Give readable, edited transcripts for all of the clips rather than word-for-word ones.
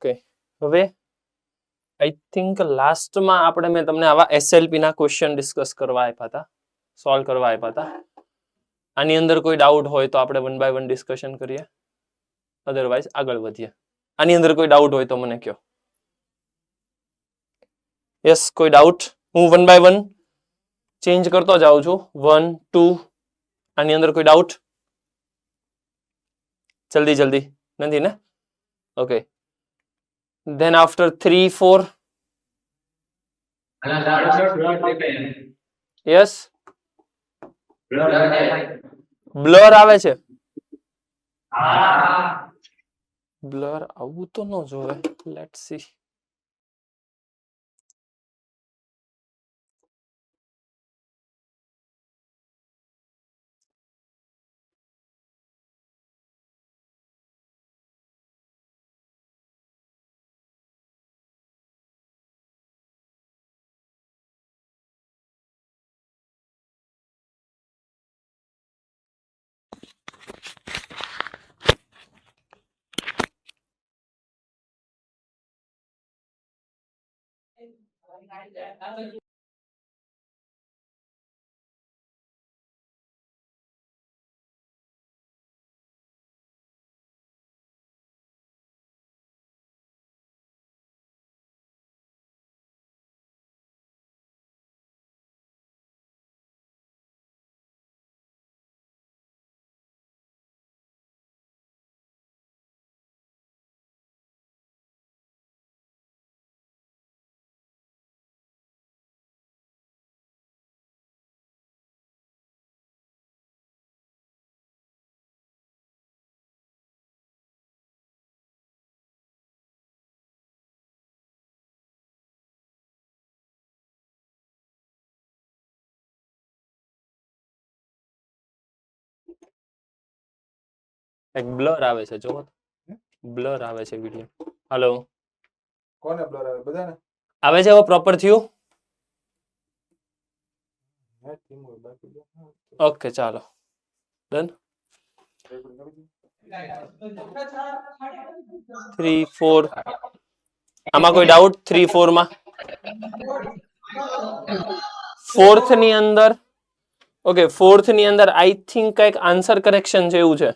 Okay, હવે I think લાસ્ટમાં આપણે મેં તમને આવા એસએલપી ના ક્વેશ્ચન ડિસ્કસ કરવા આપ્યા હતા, સોલ્વ કરવા આપ્યા હતા. આની અંદર કોઈ ડાઉટ હોય તો આપણે 1 by 1 ડિસ્કશન કરીએ, અધરવાઇઝ આગળ વધીએ. આની અંદર કોઈ ડાઉટ હોય તો મને કહો. યસ, કોઈ ડાઉટ? હું 1 by 1 ચેન્જ કરતો જાઉં છું. 1 2. આની અંદર કોઈ ડાઉટ? જલ્દી જલ્દી. નથી ને? Okay. Then after 3 4. Yes. Blur આવે છે. બ્લર આવું તો ન જોવે. Let's see. એક બ્લર આવે છે, જોવો. બ્લર આવે છે વિડિયો. હેલો. કોને બ્લર આવે? બધાને આવે છે? હવે પ્રોપર થયું? ઓકે, ચાલો. ડન. 3 4. આમાં કોઈ ડાઉટ? 3 4 માં? ફોર્થ ની અંદર, ઓકે, ફોર્થ ની અંદર આઈ થિંક કઈક આન્સર કરેક્શન છે એવું છે.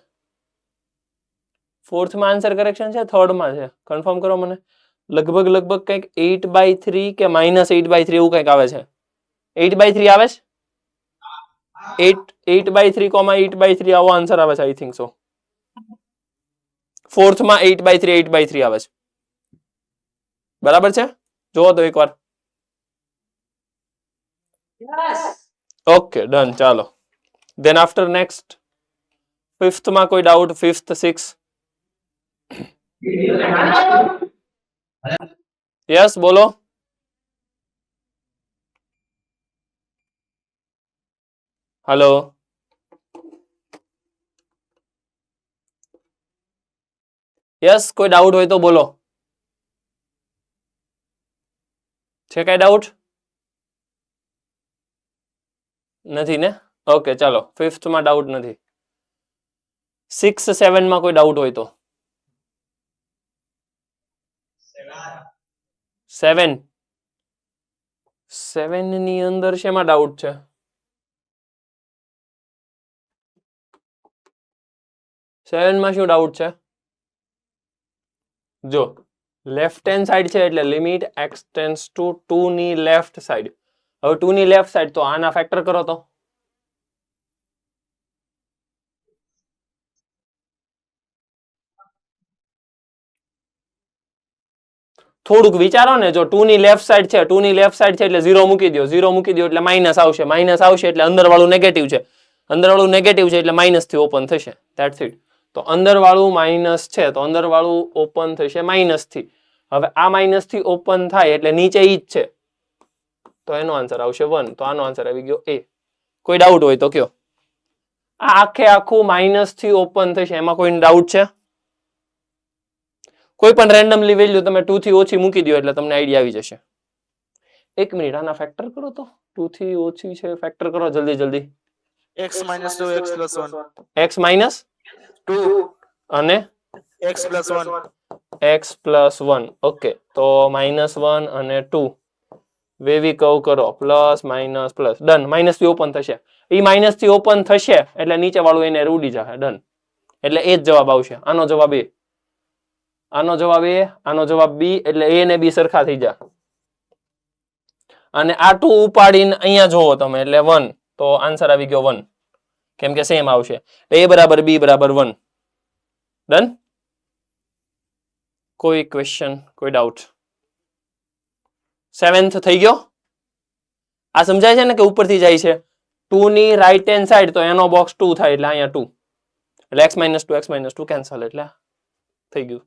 ફોર્થ માં આન્સર કરેક્શન છે, થર્ડ માં છે? કન્ફર્મ કરો મને. લગભગ કંઈક 8/3 કે -8/3 એવું કંઈક આવે છે. 8/3 આવે છે? 8/3, 8/3 આવો આન્સર આવે છે, આઈ થિંક સો. ફોર્થ માં 8/3 આવે છે. બરાબર છે? જોવો તો એકવાર. Okay, done. ચાલો. ધેન આફ્ટર નેક્સ્ટ ફિફ્થ માં કોઈ ડાઉટ? ફિફ્થ 6. યસ, બોલો. હેલો. યસ, કોઈ ડાઉટ હોય તો બોલો. છે કઈ ડાઉટ? નથી ને? ઓકે, ચાલો. ફિફ્થ માં ડાઉટ નથી. 6 7 માં કોઈ ડાઉટ હોય તો? 7 ની અંદર શેમાં ડાઉટ છે? સેવન માં શું ડાઉટ છે? જો લેફ્ટ હેન્ડ સાઈડ છે એટલે લિમિટ x ટેન્ડ્સ ટુ 2 ની લેફ્ટ સાઈડ. હવે 2 ની લેફ્ટ સાઈડ તો આના ફેક્ટર કરો તો. થોડુંક વિચારો ને. જો 2 ની લેફ્ટ સાઈડ છે, 2 ની લેફ્ટ સાઈડ છે એટલે 0 મૂકી દો. 0 મૂકી દો એટલે માઇનસ આવશે. માઇનસ આવશે એટલે અંદર વાળું નેગેટિવ છે. અંદર વાળું નેગેટિવ છે એટલે માઇનસ થી ઓપન થશે. That's it. તો અંદર વાળું માઇનસ છે તો અંદર વાળું ઓપન થશે માઇનસ થી. હવે આ માઇનસ થી ઓપન થાય એટલે નીચે ઈ જ છે તો એનો આન્સર આવશે 1. તો આનો આન્સર આવી ગયો A. કોઈ ડાઉટ હોય તો કયો. આ આખે આખું માઇનસ થી ઓપન થશે, એમાં કોઈ ડાઉટ છે? કોઈ પણ રેન્ડમલી વેલ્યુ તમે 2 થી ઓછી મૂકી દો એટલે તમને આઈડિયા આવી જશે. એક મિનિટ, આના ફેક્ટર કરો તો. 2 થી ઓછી છે, ફેક્ટર કરો જલ્દી જલ્દી. x - 2 x + 1 x - 2 અને x + 1 x પ્લસ 1. ઓકે, તો -1 અને 2 વેવી કર્વ કરો, plus minus plus. Done. Minus થી ઓપન થશે. એ માઇનસ થી ઓપન થશે એટલે નીચે વાળું એને ઉડી જશે. ડન. એટલે એ જ જવાબ આવશે. આનો જવાબ એ, આનો જવાબ એ, આનો જવાબ બી. એટલે એ ને બી સરખા થઈ જાય. અને આ 2 ઉપાડીને અહીંયા જોવો તમે એટલે 1. તો આન્સર આવી ગયો 1. કેમ કે સેમ આવશે. a બરાબર b બરાબર 1. ડન. કોઈ ક્વેશ્ચન, કોઈ ડાઉટ? 7th થઈ ગયો. આ સમજાય છે ને કે ઉપરથી જાય છે 2 ની રાઈટ હેન્ડ સાઈડ, તો એનો બોક્સ 2 થાય એટલે અહીંયા 2. એટલે x - 2 કેન્સલ, એટલે થઈ ગયું.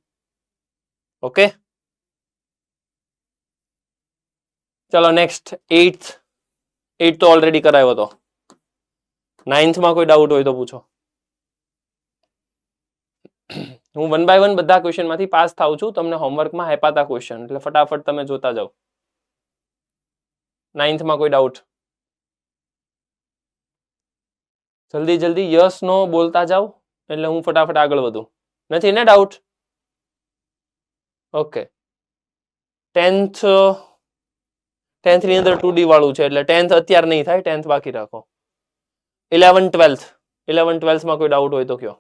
ઓકે, ચલો નેક્સ્ટ 8th. 8 તો ઓલરેડી કરાયો હતો. 9th માં કોઈ ડાઉટ હોય તો પૂછો. હું 1 બાય 1 બધા ક્વેશ્ચન માંથી પાસ થાઉં છું. તમને હોમવર્કમાં આપ્યા ક્વેશ્ચન, એટલે ફટાફટ તમે જોતા જાઓ. 9th માં કોઈ ડાઉટ? જલ્દી જલ્દી યસ નો બોલતા જાઓ એટલે હું ફટાફટ આગળ વધું. નથી ને ડાઉટ? ઓકે. 10th ની અંદર 2D વાળું છે એટલે 10th અત્યારે નહીં થાય, 10th બાકી રાખો. 11 12th માં કોઈ ડાઉટ હોય તો કયો.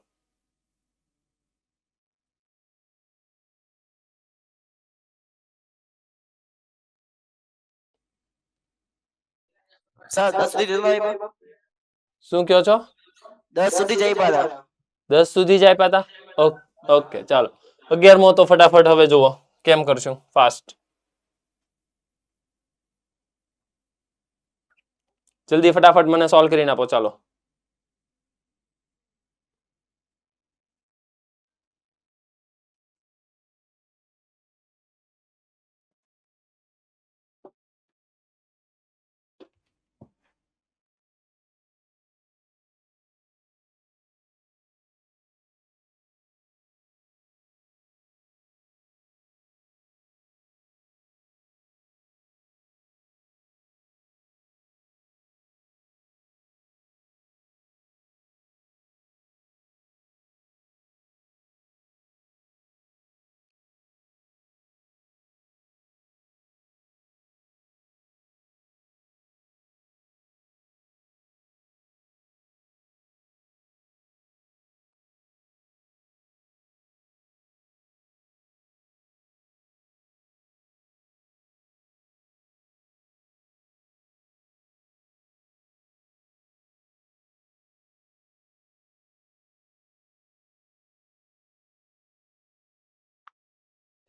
સર 10 સુધી જતો આપ્યા. શું કહો છો? 10 સુધી જ આપ્યા હતા. 10 સુધી જ આપ્યા હતા. ઓકે, ચાલો 11મો તો ફટાફટ હવે જુઓ કેમ કરશું. ફાસ્ટ, જલ્દી ફટાફટ મને સોલ્વ કરીને આપો. ચાલો.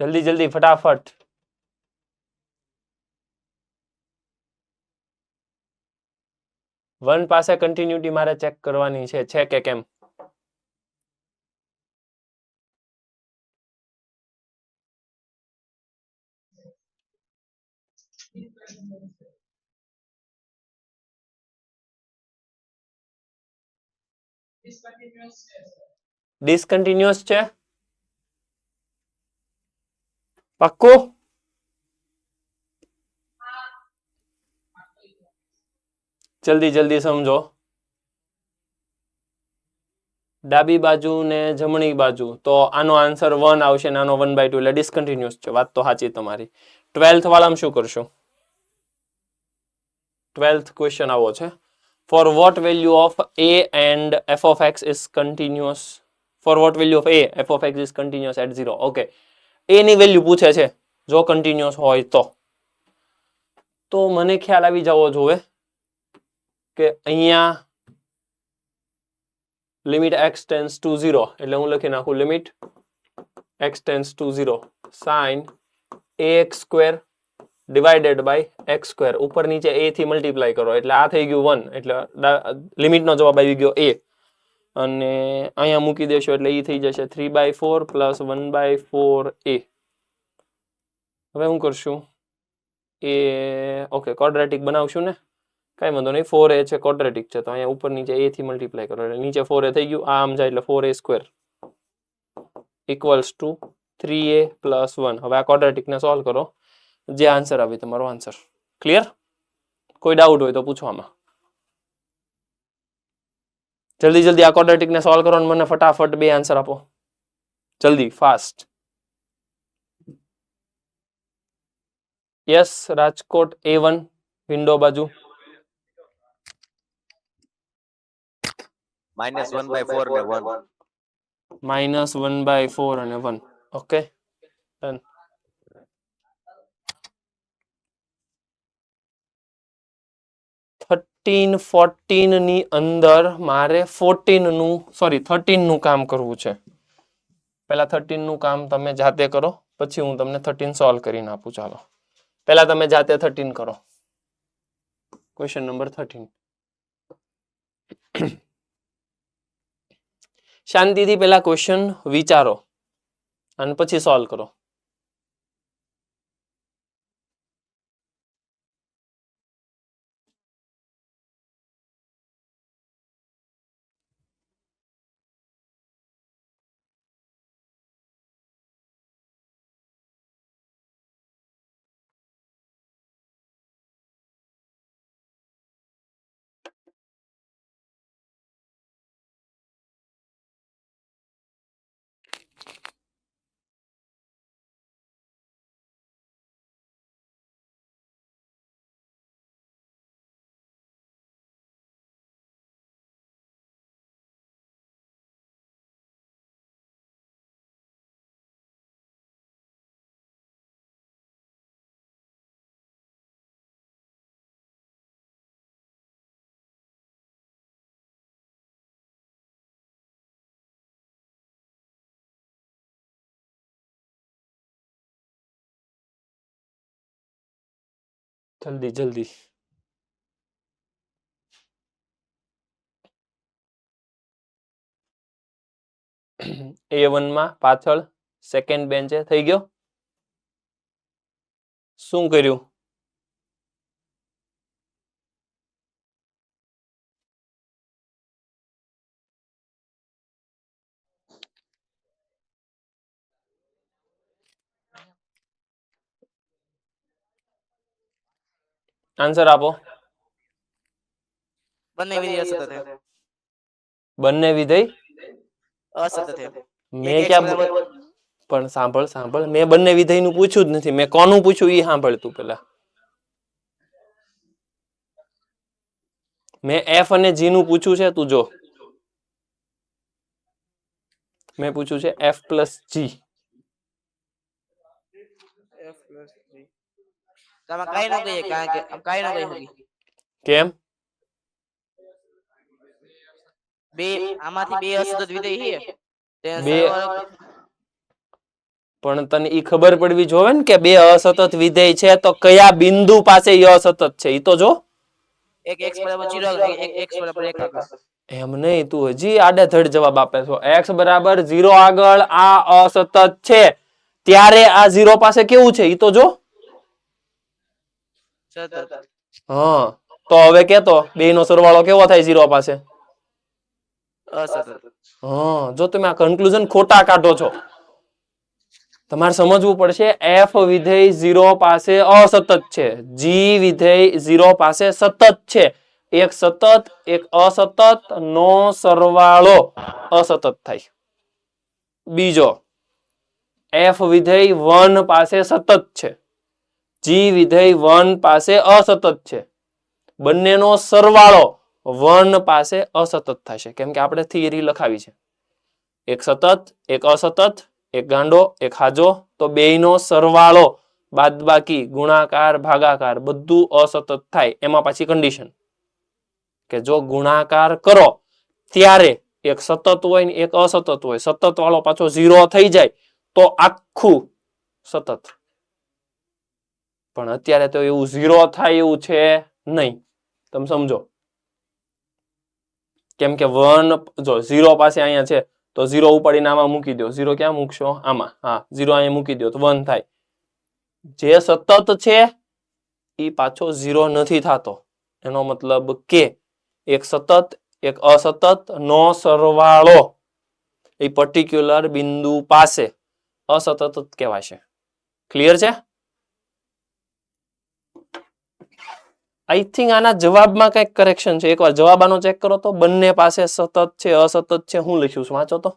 જલ્દી જલ્દી ફટાફટ. વન પાસે કન્ટિન્યુટી મારે ચેક કરવાની છે કે કેમ. ડિસકન્ટિન્યુઅસ છે પાક્કું? જલ્દી જલ્દી સમજો. ડાબી બાજુ ને જમણી બાજુ, તો આનો આન્સર 1 આવશે ને આનો 1/2 એટલે ડિસકન્ટિન્યુઅસ છે. વાત તો સાચી તમારી. 12th વાળામાં શું કરશું? 12th ક્વેશ્ચન આવો છે. For what value of a and f of x is continuous? For what value of a, f of x is continuous at 0? Okay. a ની વેલ્યુ પૂછે છે જો કન્ટિન્યુઅસ હોય તો મને ખ્યાલ આવી જવો જોઈએ કે અહીંયા લિમિટ x ટેન્સ ટુ 0 એટલે હું લખી નાખું limit x tends to 0 sin ax square divided by x square. ઉપર નીચે a થી મલ્ટીપ્લાય કરો એટલે આ થઈ ગયું 1 એટલે લિમિટનો જવાબ આવી ગયો a. અને અહીંયા મૂકી દેશો એટલે એ થઈ જશે 3/4 પ્લસ 1/4 a. હવે શું કરશું? એ ઓકે ક્વોડ્રેટિક બનાવશું ને, કઈ વાંધો નહીં. 4a છે ક્વોડ્રેટિક છે તો અહીંયા ઉપર નીચે a થી મલ્ટીપ્લાય કરો એટલે નીચે 4a થઈ ગયું. આ આમ જાય એટલે 4a square equals to 3a plus 1. હવે આ ક્વોડ્રેટિકને સોલ્વ કરો, જે આન્સર આવે તમારો આન્સર. ક્લિયર? કોઈ ડાઉટ હોય તો પૂછવામાં. જલ્દી જલ્દી આ ક્વોડ્રેટિકને સોલ્વ કરો અને મને ફટાફટ બે આન્સર આપો. જલ્દી, fast. Yes Rajkot A1 window બાજુ -1/4 ને 1. -1/4 અને 1. Okay done. 13 ની અંદર મારે 13 નું કામ કરવું છે. પહેલા 13 નું કામ તમે જાતે કરો, પછી હું તમને 13 સોલ્વ કરીને આપું. ચાલો પહેલા તમે જાતે 13 કરો. Question number 13. શાંતિથી પહેલા ક્વેશ્ચન વિચારો અને પછી સોલ્વ કરો. જલ્દી જલ્દી. A1 માં પાછળ સેકન્ડ બેન્ચે થઈ ગયો. શું કર્યું? આન્સર આપો. બંને વિધેય અસતત છે. બંને વિધેય અસતત છે. મેં એક ક્યાં બરાબર પણ સાંભળ મેં બંને વિધેયનું પૂછ્યું જ નથી. મેં કોનું પૂછ્યું એ સાંભળ તું પેલા. મેં F અને G નું પૂછ્યું છે, તું જો. મેં પૂછ્યું છે F પ્લસ G. આમાં કાઈ ન કહીએ કારણ કે આમ કાઈ ન કહી શકી. કેમ? બે આમાંથી બે અસતત વિધેય છે. તે બે સરવાળો પણ તને ઈ ખબર પડવી જોવે ને કે બે અસતત વિધેય છે તો કયા બિંદુ પાસે ઈ અસતત છે ઈ તો જો. એક x બરાબર 0 આગળ એક x બરાબર 1 આગળ. એમ નહીં, તું હજી આડેધડ જવાબ આપે છો. x બરાબર 0 આગળ આ અસતત છે ત્યારે આ 0 પાસે કેવું છે ઈ તો જો. સતત. હા તો હવે કેતો બેયનો સરવાળો કેવો થાય 0 પાસે? અસતત. હા જો તમે આ કન્ક્લુઝન ખોટા કાઢો છો. તમારે સમજવું પડશે f વિધેય 0 પાસે અસતત છે, g વિધેય 0 પાસે સતત છે. એક સતત એક અસતત નો સરવાળો અસતત થાય. બીજો f વિધેય 1 પાસે સતત છે, g વિધેય 1 પાસે અસતત છે. બંનેનો સરવાળો 1 પાસે અસતત થશે કેમ કે આપણે થિયરી લખાવી છે. એક સતત એક અસતત, એક ગાંડો એક હાજો, તો બેયનો સરવાળો બાદબાકી ગુણાકાર ભાગાકાર બધું અસતત થાય. એમાં પાછી કન્ડિશન કે જો ગુણાકાર કરો ત્યારે એક સતત હોય ને એક અસતત હોય, સતત વાળો પાછો 0 થઈ જાય તો આખું સતત. પણ અત્યારે તો એવું 0 થાય એવું છે નહીં. તમે સમજો કેમ કે 1 જો 0 પાસે અહીંયા છે તો 0 ઉપાડીને આમાં મૂકી દો. 0 ક્યાં મૂકશો? આમાં. હા 0 અહીંયા મૂકી દો તો 1 થાય. જે સતત છે એ પાછો 0 નથી થતો. એનો મતલબ કે એક સતત એક અસતત નો સરવાળો એ પર્ટિક્યુલર બિંદુ પાસે અસતત જ કહેવાશે. ક્લિયર છે? આઈ થિંક આના જવાબમાં કંઈક કરેક્શન છે. એકવાર જવાબ આનો ચેક કરો તો. બંને પાસે સતત છે અસતત છે. હું લખ્યું છું વાંચો તો.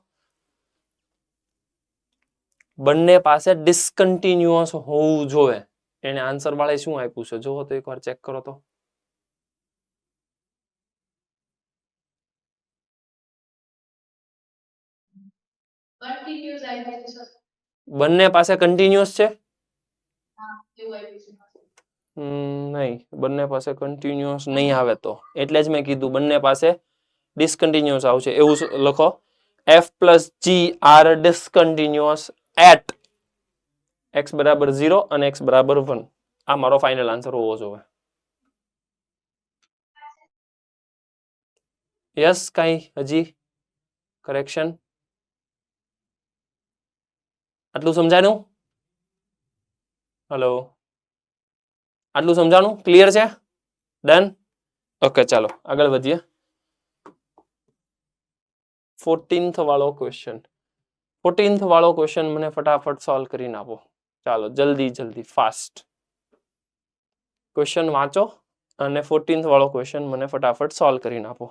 બંને પાસે ડિસકન્ટિન્યુઅસ હોવું જોઈએ. એને આન્સર વાળે શું આપ્યું છે જોવો તો એકવાર ચેક કરો તો. કન્ટિન્યુઅસ આપ્યું છે સર. બંને પાસે કન્ટિન્યુઅસ છે? હા એવું આપ્યું છે. નહીં, બંને પાસે કન્ટિન્યુઅસ નહીં આવે તો એટલે જ મેં કીધું બંને પાસે ડિસકન્ટિન્યુઅસ આવશે. એવું લખો f plus g are discontinuous at x બરાબર 0 અને x બરાબર 1. આ મારો ફાઇનલ આન્સર હોવો જોઈએ. યસ, કઈ હજી કરેક્શન? આટલું સમજાયું? હેલો, આટલું સમજાણું? ક્લિયર છે? ડન? ઓકે, ચાલો આગળ વધીએ. 14th વાળો ક્વેશ્ચન. 14th વાળો ક્વેશ્ચન મને ફટાફટ સોલ્વ કરીને આપો. ચાલો જલ્દી ફાસ્ટ ક્વેશ્ચન વાંચો અને 14th વાળો ક્વેશ્ચન મને ફટાફટ સોલ્વ કરીને આપો.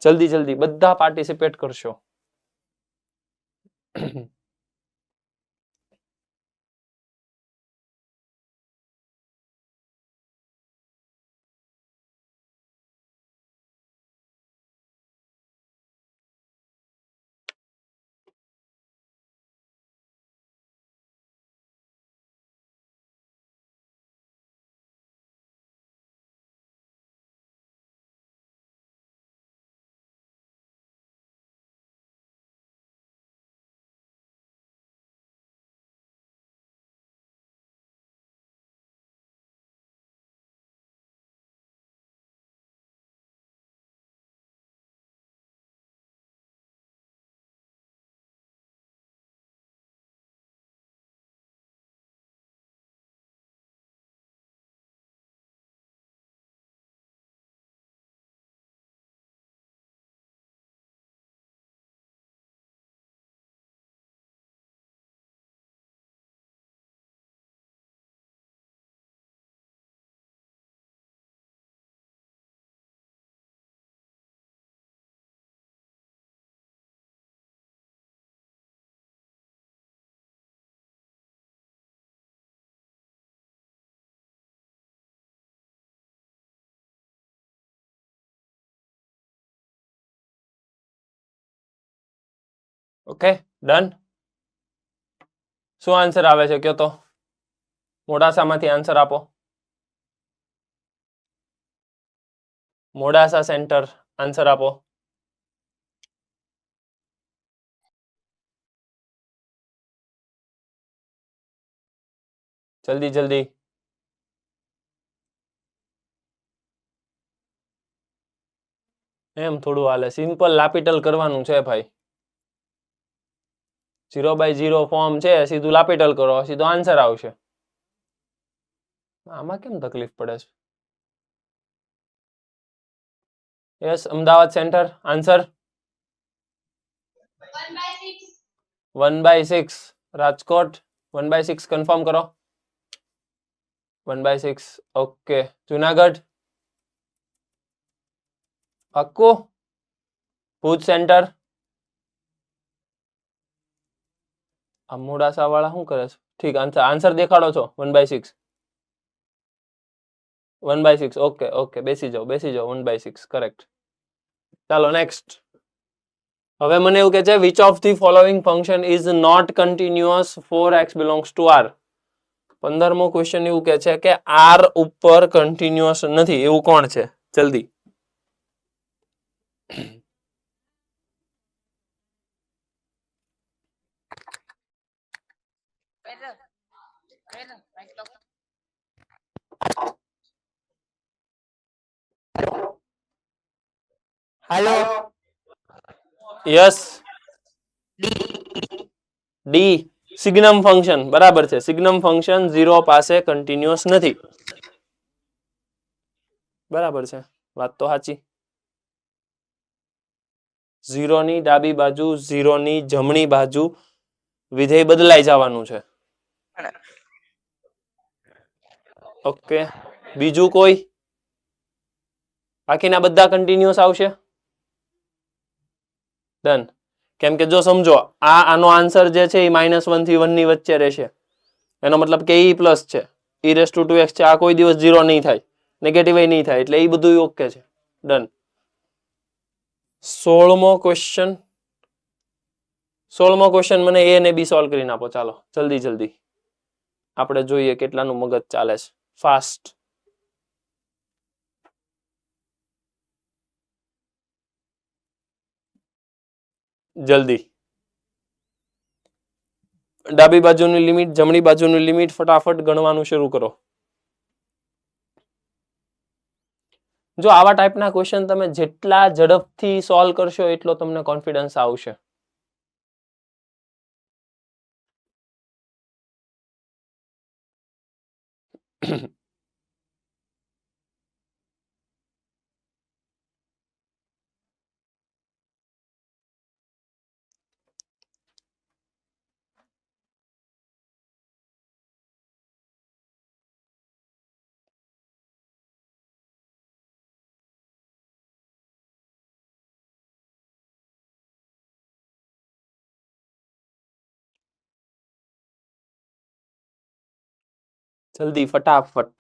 જલ્દી બધા પાર્ટિસિપેટ કરશો. Okay, done. શું આન્સર આવે છે કયો તો? મોડાસામાંથી આન્સર આપો. મોડાસા સેન્ટર આન્સર આપો. જલ્દી. એમ થોડું હાલે, સિમ્પલ લાપીટલ કરવાનું છે ભાઈ. 0/0 ફોર્મ છે, સીધું લાપીટલ કરો, સીધો આન્સર આવશે. આમાં કેમ તકલીફ પડે છે? Yes, Ahmedabad centre answer 1/6. Rajkot 1/6 confirm કરો. 1/6. ઓકે, જુનાગઢ પાક્કું? ભુજ સેન્ટર. આ મોડાસા વાળા શું કરે છે? ઠીક, આન્સર દેખાડો છો. 1/6. 1/6. ઓકે, બેસી જાઓ 1/6 કરેક્ટ. ચાલો નેક્સ્ટ. હવે મને એવું કે છે which of the following function is not continuous for x belongs to r. 15મો ક્વેશ્ચન એવું કે છે કે r ઉપર કન્ટિન્યુઅસ નથી, એવું કોણ છે? જલ્દી. હાલો. Yes, the signum function. બરાબર છે, સિગ્નમ ફંક્શન 0 પાસે કન્ટિન્યુઅસ નથી. બરાબર છે, વાત તો સાચી. 0 ની ડાબી બાજુ 0 ની જમણી બાજુ વિધેય બદલાઈ જવાનું છે. ઓકે, બીજું કોઈ? બાકીના બધા કન્ટિન્યુઅસ આવશે. ડન. કેમ કે જો સમજો આનો આન્સર જે છે એ -1 થી 1 ની વચ્ચે રહેશે, એનો મતલબ કે એ પ્લસ છે. e⁻² છે આ કોઈ દિવસ 0 નહીં થાય, નેગેટિવ નહીં થાય, એટલે એ બધું ઓકે છે. ડન. 16મો ક્વેશ્ચન મને A અને B સોલ્વ કરીને આપો. ચાલો જલ્દી આપણે જોઈએ કેટલાનું મગજ ચાલે છે. ફાસ્ટ. જલ્દી. ડાબી બાજુની લિમિટ, જમણી બાજુની લિમિટ ફટાફટ ગણવાનું શરૂ કરો. જો આવા ટાઈપના ક્વેશ્ચન તમે જેટલા ઝડપથી સોલ્વ કરશો એટલો તમને કોન્ફિડન્સ આવશે. જલ્દી ફટાફટ.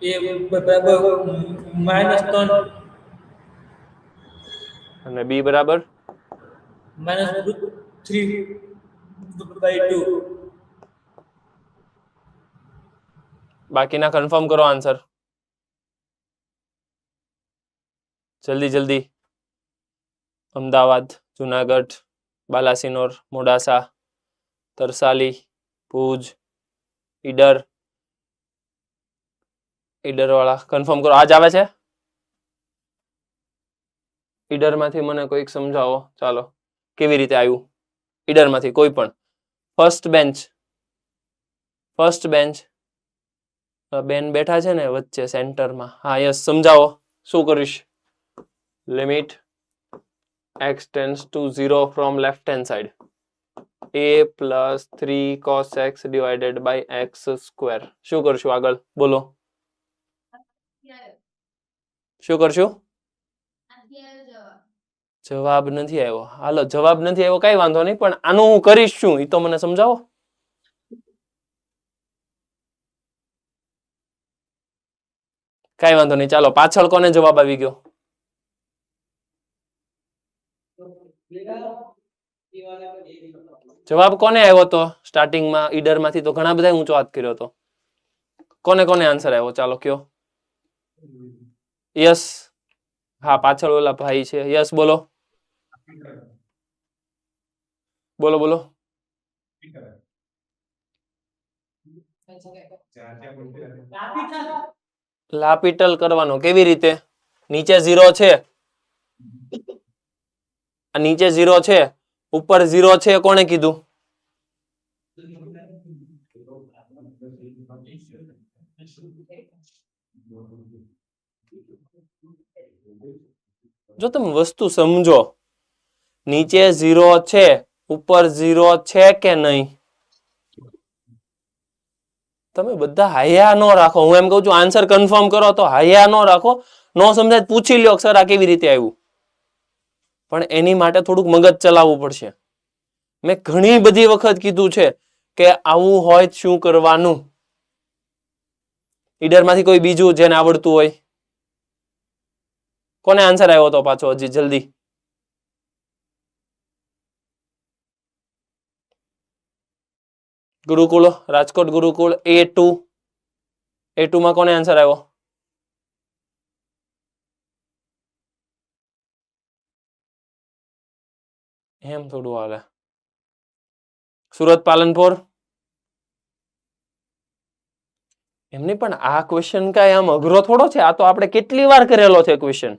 -3 અને B બરાબર -√3/2. બાકીના કન્ફર્મ કરો આન્સર. જલ્દી. અમદાવાદ, જુનાગઢ, બાલાસિનોર, મોડાસા, તરસાલી, ભુજ, ઈડર વાળા કન્ફર્મ કરો. આજ આવે છે? ઈડર માંથી મને કોઈક સમજાવો. ચાલો કેવી રીતે આવ્યું ઈડર માંથી કોઈ પણ. ફર્સ્ટ બેન્ચ બેન બેઠા છે ને વચ્ચે સેન્ટરમાં. હા યસ, સમજાવો શું કરીશ. Limit x tends to 0 from left hand side, a plus 3 cos x divided by x square. શું કરશું આગળ બોલો? શું કરશું? જવાબ નથી આવ્યો. હાલો જવાબ નથી આવ્યો કઈ વાંધો નહીં, પણ આનું હું કરીશ શું એ તો મને સમજાવો. કઈ વાંધો નહીં, ચાલો પાછળ કોને જવાબ આવી ગયો? જવાબ કોને આવ્યો તો સ્ટાર્ટિંગમાં ઈડર માંથી? તો ઘણા બધા ઊંચો હાથ કર્યો હતો. કોને આન્સર આવ્યો? ચાલો કયો. યસ. હા પાછળ ઓલા ભાઈ છે. યસ બોલો. લાપીટલ કરવાનો કેવી રીતે? નીચે 0 છે, નીચે 0 છે, ઉપર 0 છે. કોણે કીધું? જો તમે વસ્તુ સમજો, નીચે 0 છે, ઉપર 0 છે કે નહીં? તમે બધા હાયા નો રાખો. હું એમ કહું છું આન્સર કન્ફર્મ કરો તો હાયા નો રાખો. નો સમજાય પૂછી લ્યો સર આ કેવી રીતે આવ્યું. પણ એની માટે થોડુંક મગજ ચલાવવું પડશે. મેં ઘણી બધી વખત કીધું છે કે આવું હોય શું કરવાનું. ઈડર માંથી કોઈ બીજું જેને આવડતું હોય? કોને આન્સર આવ્યો તો પાછો? હજી જલ્દી. ગુરુકુળ, રાજકોટ ગુરુકુળ A2 માં કોને આન્સર આવ્યો? એમ થોડું હાલે. સુરત પાલનપુર એમની પણ આ ક્વેશ્ચન કઈ આમ અઘરો થોડો છે. આ તો આપણે કેટલી વાર કરેલો છે ક્વેશ્ચન.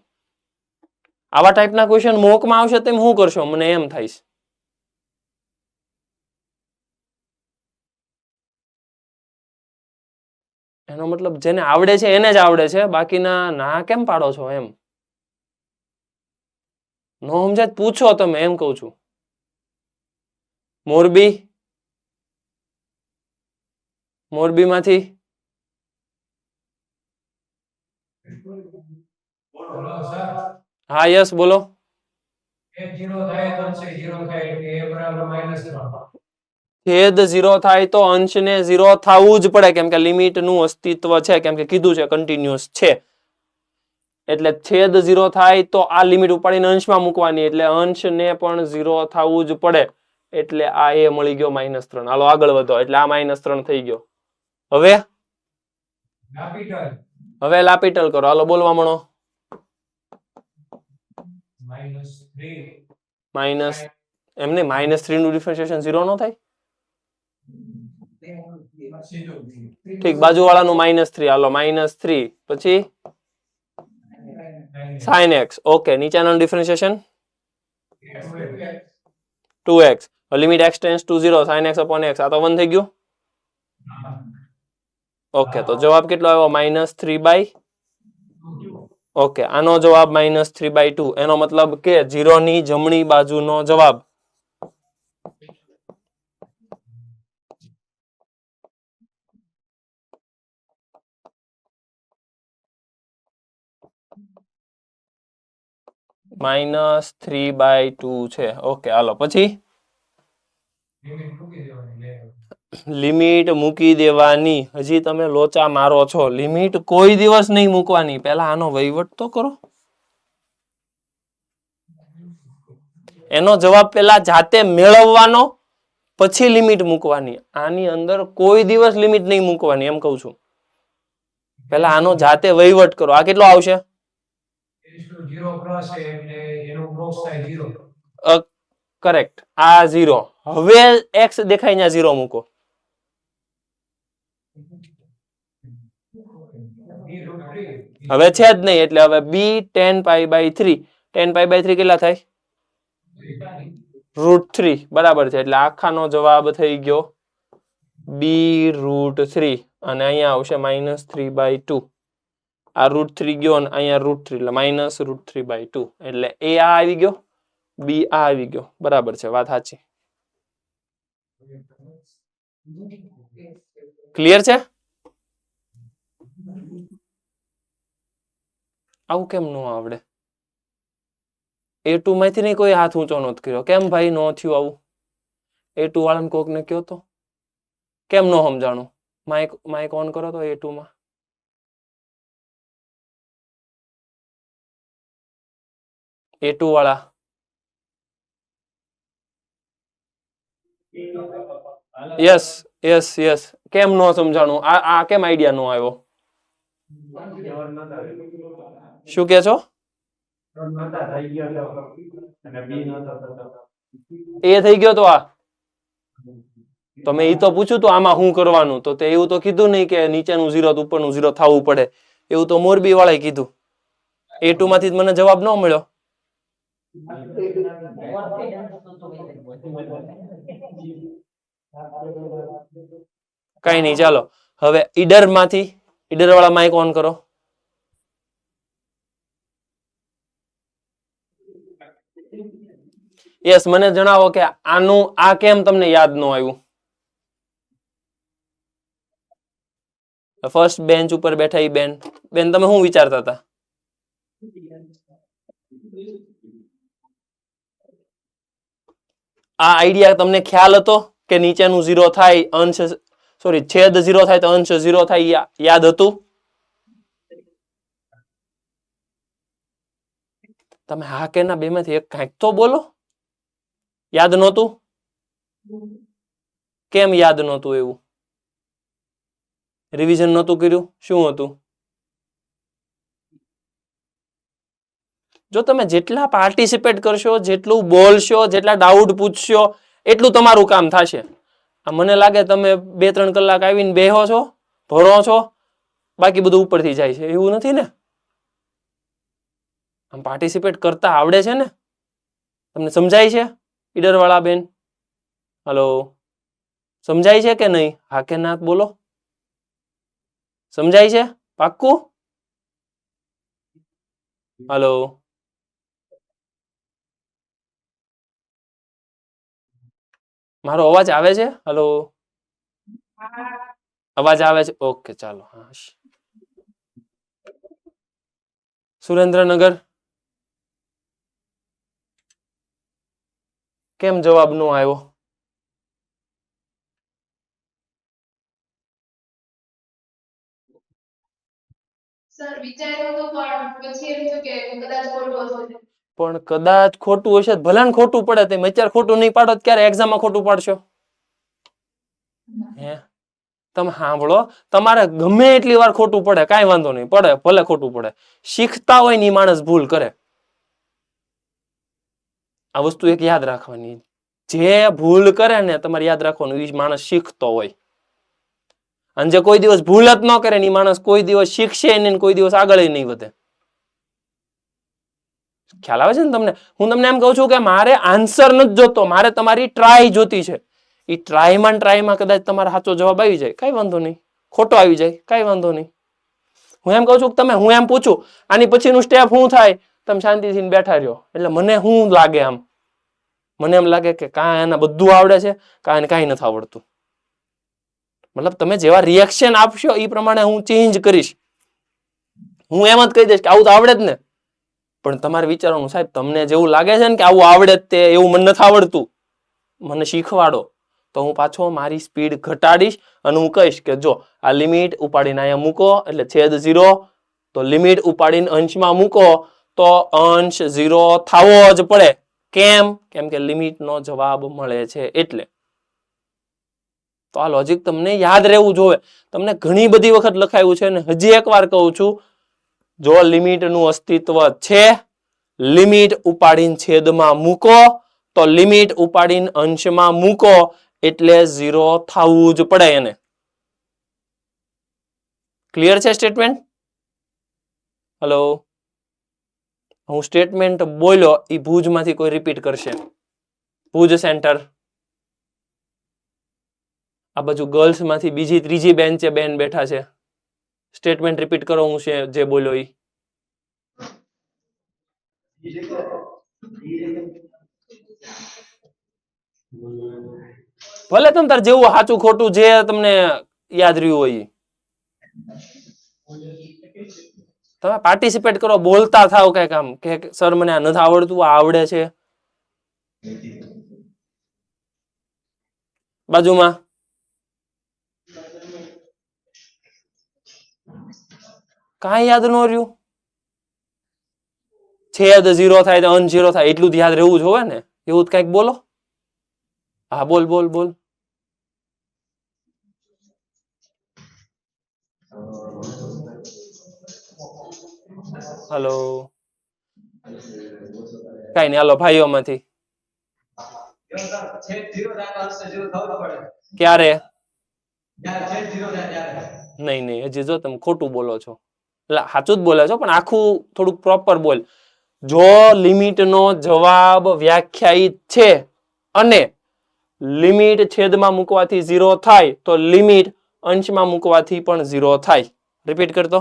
આવા ટાઈપના ક્વેશ્ચન મોકમાં આવશે તેમ શું કરશો મને એમ થાય છે. એનો મતલબ જેને આવડે છે એને જ આવડે છે, બાકીના ના કેમ પાડો છો એમ. નો સમજાય પૂછો તમે એમ કહું છું. મોરબીમાંથી હા યસ બોલો. છેદ 0 થાય તો અંશને 0 થવું જ પડે, કેમ કે લિમિટનું અસ્તિત્વ છે, કેમ કે કીધું છે કન્ટિન્યુઅસ છે. એટલે છેદ 0 થાય તો આ લિમિટ ઉપાડીને અંશમાં મૂકવાની, એટલે અંશને પણ 0 થવું જ પડે. એટલે આ એ મળી ગયો -3. હાલો આગળ વધો. એટલે આ -3 થઈ ગયો. હવે લાપિટલ કરો. હાલો બોલવા મળો. માઇનસ એમને -3 નું ડિફરન્શિએશન 0 નો થાય. ઠીક, બાજુવાળાનું -3. હાલો -3 પછી sin x. ઓકે, નીચેનાનું differentiation 2x. Limit x tends to 0 sin x upon x. આ તો 1 થઈ ગયું. ઓકે, તો જવાબ કેટલો આવ્યો? -3/. ઓકે, આનો જવાબ -3/2. એનો મતલબ કે 0 ની જમણી બાજુનો જવાબ -3/2 છે. ઓકે, હાલો પછી લિમિટ મૂકી દેવાની. હજી તમે લોચા મારો છો. લિમિટ કોઈ દિવસ નહીં મૂકવાની. પહેલા આનો વહીવટ તો કરો. એનો જવાબ પહેલા જાતે મેળવવાનો, પછી લિમિટ મૂકવાની. આની અંદર કોઈ દિવસ લિમિટ નહીં મૂકવાની એમ કહું છું. પહેલા આનો જાતે વહીવટ કરો. આ કેટલો આવશે? કરેક્ટ, આ 0. હવે x દેખાય ત્યાં 0 મૂકો. હવે છે જ નહીં, એટલે હવે b tan π/3. tan π/3 કેટલા થાય? √3. બરાબર છે. એટલે આખાનો જવાબ થઈ ગયો b √3. અને અહીંયા આવશે -3/2. આ √3 ગયો અને અહીંયા √3, એટલે -√3/2. એટલે a આ આવી ગયો, b આ આવી ગયો. બરાબર છે, વાત સાચી. ક્લિયર છે? આવું કેમ ન આવડે? A2 માંથી નહીં કોઈ હાથ ઊંચો નહોતો કર્યો. કેમ ભાઈ નો થયું આવું? A2 વાળાને કોકને કયો તો કેમ નો સમજાણું? માઇક ઓન કરો તો A2 માં. A2 વાળા યસ યસ યસ. કેમ નો સમજાણું? આ કેમ આઈડિયા નો આવ્યો? શું કે છો? એ થઈ ગયો તો આ તો મેં એ તો પૂછ્યું તો આમાં શું કરવાનું, તો તે એવું તો કીધું નહીં કે નીચેનું 0 ઉપરનું 0 થવું પડે. એવું તો મોરબી વાળાએ કીધું. A2 માંથી મને જવાબ ન મળ્યો. કઈ નહીં, ચાલો હવે ઈડર માંથી, ઈડર વાળા માઇક ઓન કરો. યસ, મને જણાવો કે આનું આ કેમ તમને યાદ ન આવ્યું? ફર્સ્ટ બેન્ચ ઉપર બેઠા ઈ બેન તમે શું વિચારતા હતા? આ આઈડિયા તમને ખ્યાલ હતો કે નીચેનું 0 થાય અંશ છેદ 0 થાય તો અંશ 0 થાય, યાદ હતું? તમે હા કે ના બે માંથી એક કાંઈક તો બોલો. યાદ નહોતું? કેમ યાદ નહોતું? એવું રિવિઝન નહોતું કર્યું? શું હતું? જો તમે જેટલા પાર્ટિસિપેટ કરશો, જેટલું બોલશો, જેટલા ડાઉટ પૂછશો, એટલું તમારું કામ થશે. મને લાગે તમે 2-3 કલાક આવીને બેહો છો, ભણો છો, બાકી બધું ઉપરથી જાય છે. એવું નથી ને? આમ પાર્ટિસિપેટ કરતા આવડે છે ને? તમને સમજાય છે ઈડરવાળા બેન? હલો, સમજાય છે કે નહીં? હા કે ના બોલો. સમજાય છે પાક્કું? હલો, મારો અવાજ આવે છે? હલો, અવાજ આવે છે? ઓકે ચાલો. હા, સુરેન્દ્રનગર કેમ જવાબ નો આવ્યો? સર વિચાર્યું તો પણ પછી એમ થયું કે કદાચ ખોટું હશે. પણ કદાચ ખોટું હશે, ભલે ને ખોટું પડે. તમે અત્યારે ખોટું નહીં પાડો ત્યારે એક્ઝામમાં ખોટું પાડશો? હે, તમે સાંભળો, તમારે ગમે એટલી વાર ખોટું પડે કાંઈ વાંધો નહીં, પડે ભલે ખોટું પડે. શીખતા હોય ને ઈ માણસ ભૂલ કરે. આ વસ્તુ એક યાદ રાખવાની. જે ભૂલ કરે ને તમારે યાદ રાખવાનું, એ માણસ શીખતો હોય. અને જે કોઈ દિવસ ભૂલ જ ન કરે ને ઈ માણસ કોઈ દિવસ શીખશે નહીં, કોઈ દિવસ આગળ નહીં વધે. ખ્યાલ આવે છે ને તમને? હું તમને એમ કહું છું કે મારે આન્સર નથી જોતો, મારે તમારી ટ્રાય જોતી છે. એ ટ્રાયમાં કદાચ તમારો સાચો જવાબ આવી જાય, કઈ વાંધો નહીં. ખોટો આવી જાય, કઈ વાંધો નહીં. હું એમ કહું છું કે હું એમ પૂછું આની પછીનું સ્ટેપ શું થાય, તમે શાંતિથી બેઠા રહ્યો. એટલે મને શું લાગે, આમ મને એમ લાગે કે કાંઈ એને બધું આવડે છે, કાંઈ નથી આવડતું. મતલબ તમે જેવા રિએક્શન આપશો એ પ્રમાણે હું ચેન્જ કરીશ. હું એમ જ કહી દઈશ કે આવું તો આવડે જ ને. પણ તમારે વિચારવાનું, સાહેબ તમને જેવું લાગે છે ને કે આવું આવડે જ તે, એવું મને નથી આવડતું, મને શીખવાડો. તો હું પાછો મારી સ્પીડ ઘટાડીશ અને હું કહીશ કે જો આ લિમિટ ઉપાડીને અહીંયા મૂકો એટલે છેદ 0, તો લિમિટ ઉપાડીને અંશમાં મૂકો તો અંશ 0 થવો જ પડે. કેમ? કેમ કે લિમિટનો જવાબ મળે છે એટલે. તો આ લોજિક તમને યાદ રહેવું જોઈએ. તમને ઘણી બધી વખત લખાયું છે અને હજી એકવાર કહું છું, જો લિમિટનું અસ્તિત્વ છે, લિમિટ ઉપાડીને છેદમાં મૂકો તો લિમિટ ઉપાડીને અંશમાં મૂકો એટલે 0 થવું જ પડે એને. ક્લિયર છે સ્ટેટમેન્ટ? હલો, હું સ્ટેટમેન્ટ બોલ્યો એ ભુજમાંથી કોઈ રિપીટ કરશે? ભુજ સેન્ટર. આ બાજુ ગર્લ્સ માંથી બીજી ત્રીજી બેન્ચે બેન બેઠા છે. સ્ટેટમેન્ટ રિપીટ કરો, હું જે બોલ્યો એ. ભલે તમ તાર જેવું સાચું ખોટું જે તમને યાદ રહ્યું હોય. તમે પાર્ટિસિપેટ કરો, બોલતા થાવ કઈક આમ કે સર મને આ નથી આવડતું, આ આવડે છે. બાજુમાં કાંઈ યાદ ન રહ્યું? છેદ 0 થાય તો અંશ 0 થાય એટલું જ યાદ રહેવું જોવે ને. એવું જ કઈક બોલો. હા બોલ બોલ બોલ. હલો, કઈ નઈ, હાલો ભાઈઓમાંથી. ક્યારે? નહીં નહીં, હજી જો તમે ખોટું બોલો છો. એટલે સાચું જ બોલે છો પણ આખું થોડુંક પ્રોપર બોલ. જો લિમિટનો જવાબ વ્યાખ્યાયિત છે અને લિમિટ છેદમાં મૂકવાથી 0 થાય તો લિમિટ અંશમાં મૂકવાથી પણ 0 થાય. રિપીટ કરતો.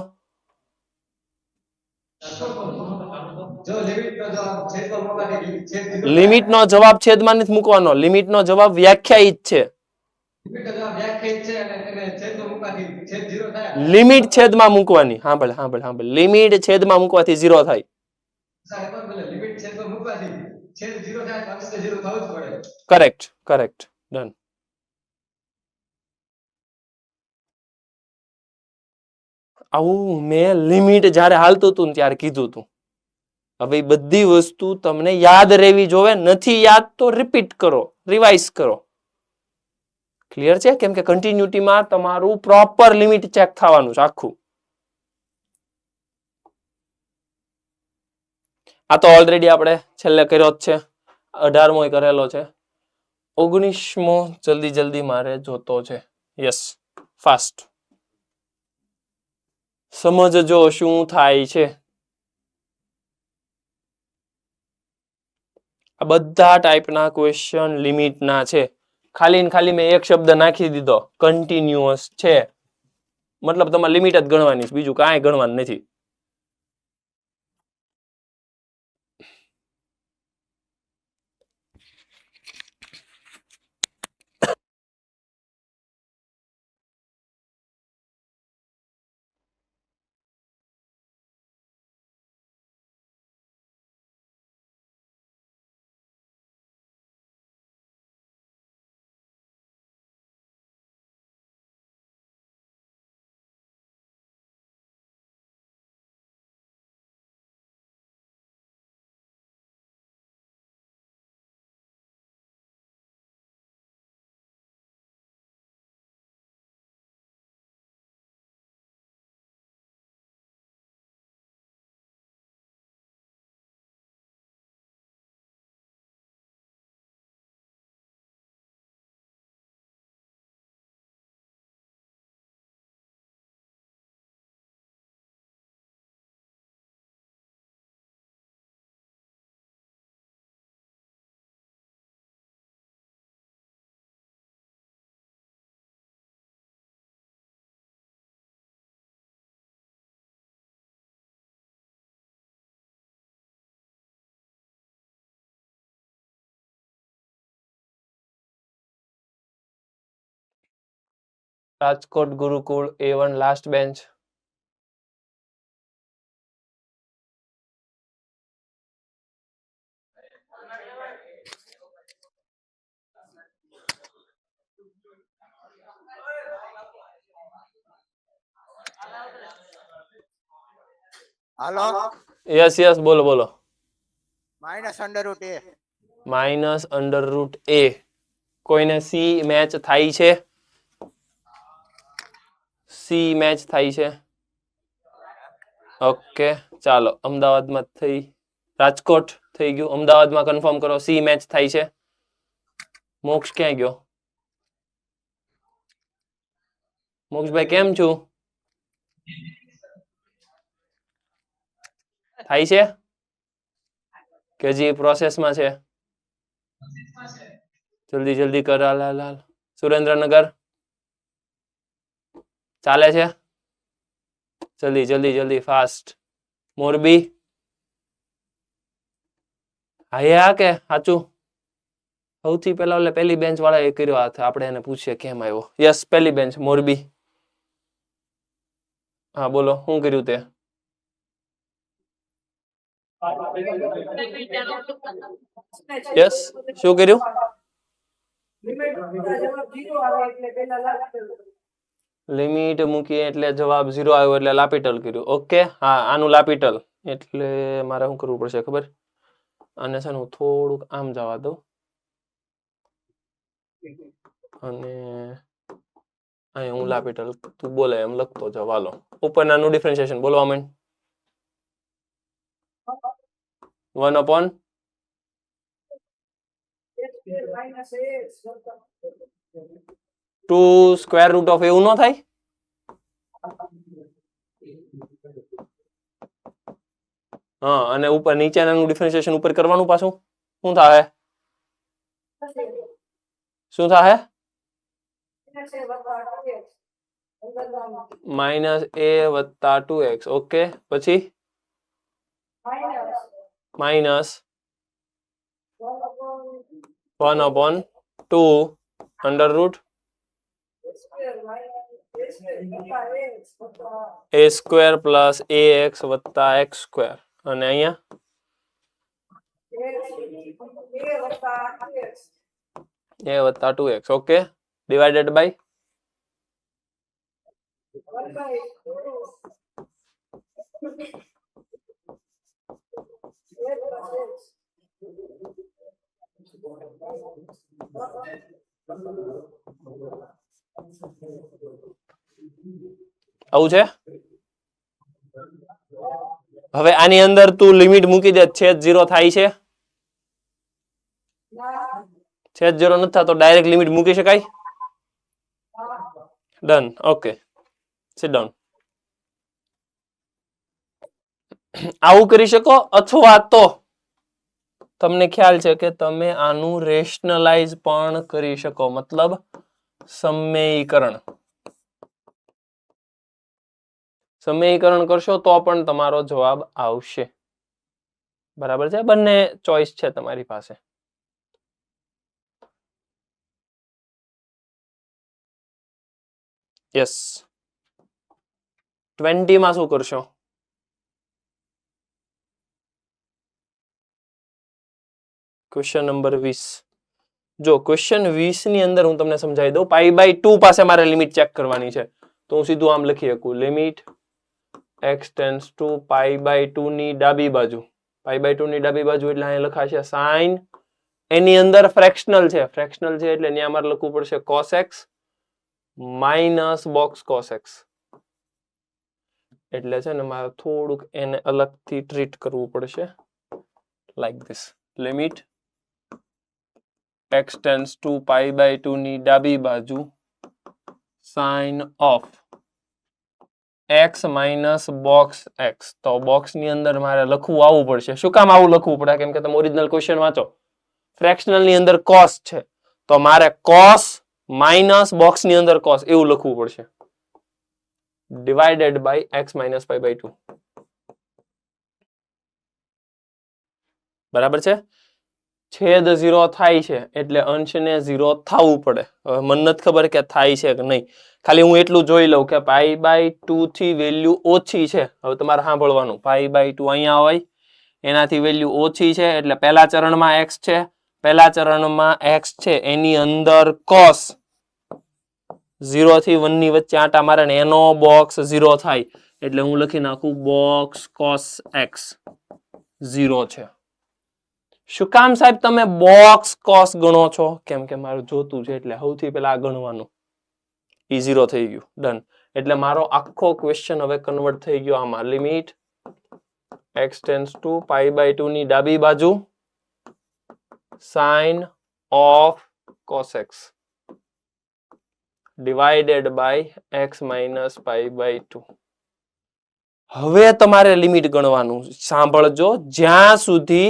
લિમિટનો જવાબ છેદમાં નથી મૂકવાનો, લિમિટનો જવાબ વ્યાખ્યાયિત છે. લિમિટ છેદમાં મૂકવાની. સાંભળ, લિમિટ છેદમાં મૂકવાથી 0 થાય. Correct done. આવું મેં લિમિટ જ્યારે હાલતું હતું ને ત્યારે કીધું હતું. હવે બધી વસ્તુ તમને યાદ રહેવી જોવે. નથી યાદ તો રિપીટ કરો, રિવાઇઝ કરો. ક્લિયર છે? કેમ કે કન્ટિન્યુટીમાં તમારું પ્રોપર લિમિટ ચેક થવાનું છે આખું. આ તો ઓલરેડી આપણે છેલ્લે કર્યો જ છે. 18મો કરેલો છે. 19મો જલ્દી મારે જોતો છે. Yes, fast. સમજજો શું થાય છે. આ બધા ટાઈપના ક્વેશ્ચન લિમિટના છે. ખાલી ને ખાલી મેં એક શબ્દ નાખી દીધો કન્ટિન્યુઅસ છે, મતલબ તમારે લિમિટ જ ગણવાની છે, બીજું કાંઈ ગણવાનું નથી. રાજકોટ ગુરુકુળ A1 લાસ્ટ બેન્ચ. હાલો યસ યસ બોલો બોલો. માઇનસ અંડર રૂટ એ. માઇનસ અંડર રૂટ એ. કોઈને સી મેચ થાય છે? સી મેચ થાય છે? ઓકે ચાલો, અમદાવાદમાં થઈ, રાજકોટ થઈ ગયું, અમદાવાદમાં કન્ફર્મ કરો સી મેચ થાય છે. મોક્ષ ક્યાં ગયો? મોક્ષભાઈ કેમ છું? થાય છે કે હજી પ્રોસેસમાં છે? જલ્દી જલ્દી કર. હાલ. સુરેન્દ્રનગર ચાલે છે? જલ્દી જલ્દી જલ્દી ફાસ્ટ. મોરબી હા કે સાચું? સૌથી પહેલા એટલે પહેલી બેન્ચ વાળા એ કર્યો હાથ, આપણે એને પૂછીએ કેમ આવ્યો. યસ, પહેલી બેન્ચ મોરબી. હા બોલો, શું કર્યું તે? યસ, શું કર્યું? લિમિટ મૂકી એટલે જવાબ 0 આવ્યો એટલે લાપિટલ કર્યું. ઓકે હા, આનું લાપિટલ એટલે મારે શું કરવું પડશે ખબર? આને છે ને હું થોડુંક આમ જવા દઉં અને અહીં હું લાપિટલ તું બોલે એમ લખતો જાવ. હાલો, ઉપર નાનું ડિફરન્શિએશન બોલવા માંડ. 1/, ટુ સ્ક્વેર રૂટ ઓફ એવું ન થાય? હા, અને ઉપર નીચેનાનું ડિફરન્શિએશન ઉપર કરવાનું પાછું શું થાય? શું થાય? -a + 2x. ઓકે, પછી minus 1/2 under route a² + ax + x². અને અહીંયા a + 2x. Okay, divided by આવું છે. હવે આની અંદર તું લિમિટ મૂકી દે, છેદ 0 થાય છે? છેદ 0 નથી થતો, ડાયરેક્ટ લિમિટ મૂકી શકાય? ડન. Okay, sit down. આવું કરી શકો, અથવા તો તમને ખ્યાલ છે કે તમે આનું રેશનલાઇઝ પણ કરી શકો, મતલબ સમયકરણ. સમયકરણ કરશો તો પણ તમારો જવાબ આવશે. બરાબર છે, બંને ચોઈસ છે તમારી પાસે. યસ. 20 માં શું કરશો? Question number 20. જો ક્વેશ્ચન 20 ની અંદર હું તમને સમજાવી દઉં. π/2 પાસે મારે લિમિટ ચેક કરવાની છે, તો હું સીધું આમ લખી શકું, લિમિટ x ટેન્ડ્સ ટુ π/2 ની ડાબી બાજુ. π/2 ની ડાબી બાજુ એટલે અહીંયા લખાશે sin. એની અંદર ફ્રેક્શનલ છે, ફ્રેક્શનલ છે એટલે ત્યાં મારે લખવું પડશે cos x minus box cos x. એટલે છે ને મારે થોડુંક એને અલગથી ટ્રીટ કરવું પડશે, like this. Limit x tends to π/2 ની ડાબી બાજુ sin of x minus box x. તો બોક્સ ની અંદર મારે લખવું આવવું પડશે. શું કામ આવું લખવું પડે? કેમ કે તમે ઓરિજિનલ ક્વેશ્ચન વાંચો, ફ્રેક્શનલ ની અંદર cos છે, તો મારે cos માઇનસ બોક્સ ની અંદર cos એવું લખવું પડશે, ડિવાઇડેડ બાય x માઇનસ π/2. બરાબર છે? છેદ 0 થાય છે એટલે અંશને 0 થવું પડે. હવે મને નથી ખબર કે થાય છે કે નહીં, ખાલી હું એટલું જોઈ લઉં કે π/2 થી વેલ્યુ ઓછી છે. હવે તમારે સાંભળવાનું, π/2 અહીંયા હોય, એનાથી વેલ્યુ ઓછી છે એટલે પહેલા ચરણમાં x છે, પહેલા ચરણમાં x છે એની અંદર cos 0 થી 1 ની વચ્ચે આંટા મારે ને એનો બોક્સ 0 થાય એટલે હું લખી નાખું બોક્સ cos x 0 છે. શું કામ સાહેબ તમે બોક્સ cos ગણો છો? કેમ કે મારું જોતું છે એટલે સૌથી પહેલા આ ગણવાનું. ઈ 0 થઈ ગયું, ડન. એટલે મારો આખો ક્વેશ્ચન હવે કન્વર્ટ થઈ ગયો આમાં. લિમિટ x ટેન્ડ્સ ટુ π/2 ની ડાબી બાજુ sin of cos x divided by x minus π/2. હવે તમારે લિમિટ ગણવાનું. સાંભળજો, જ્યાં સુધી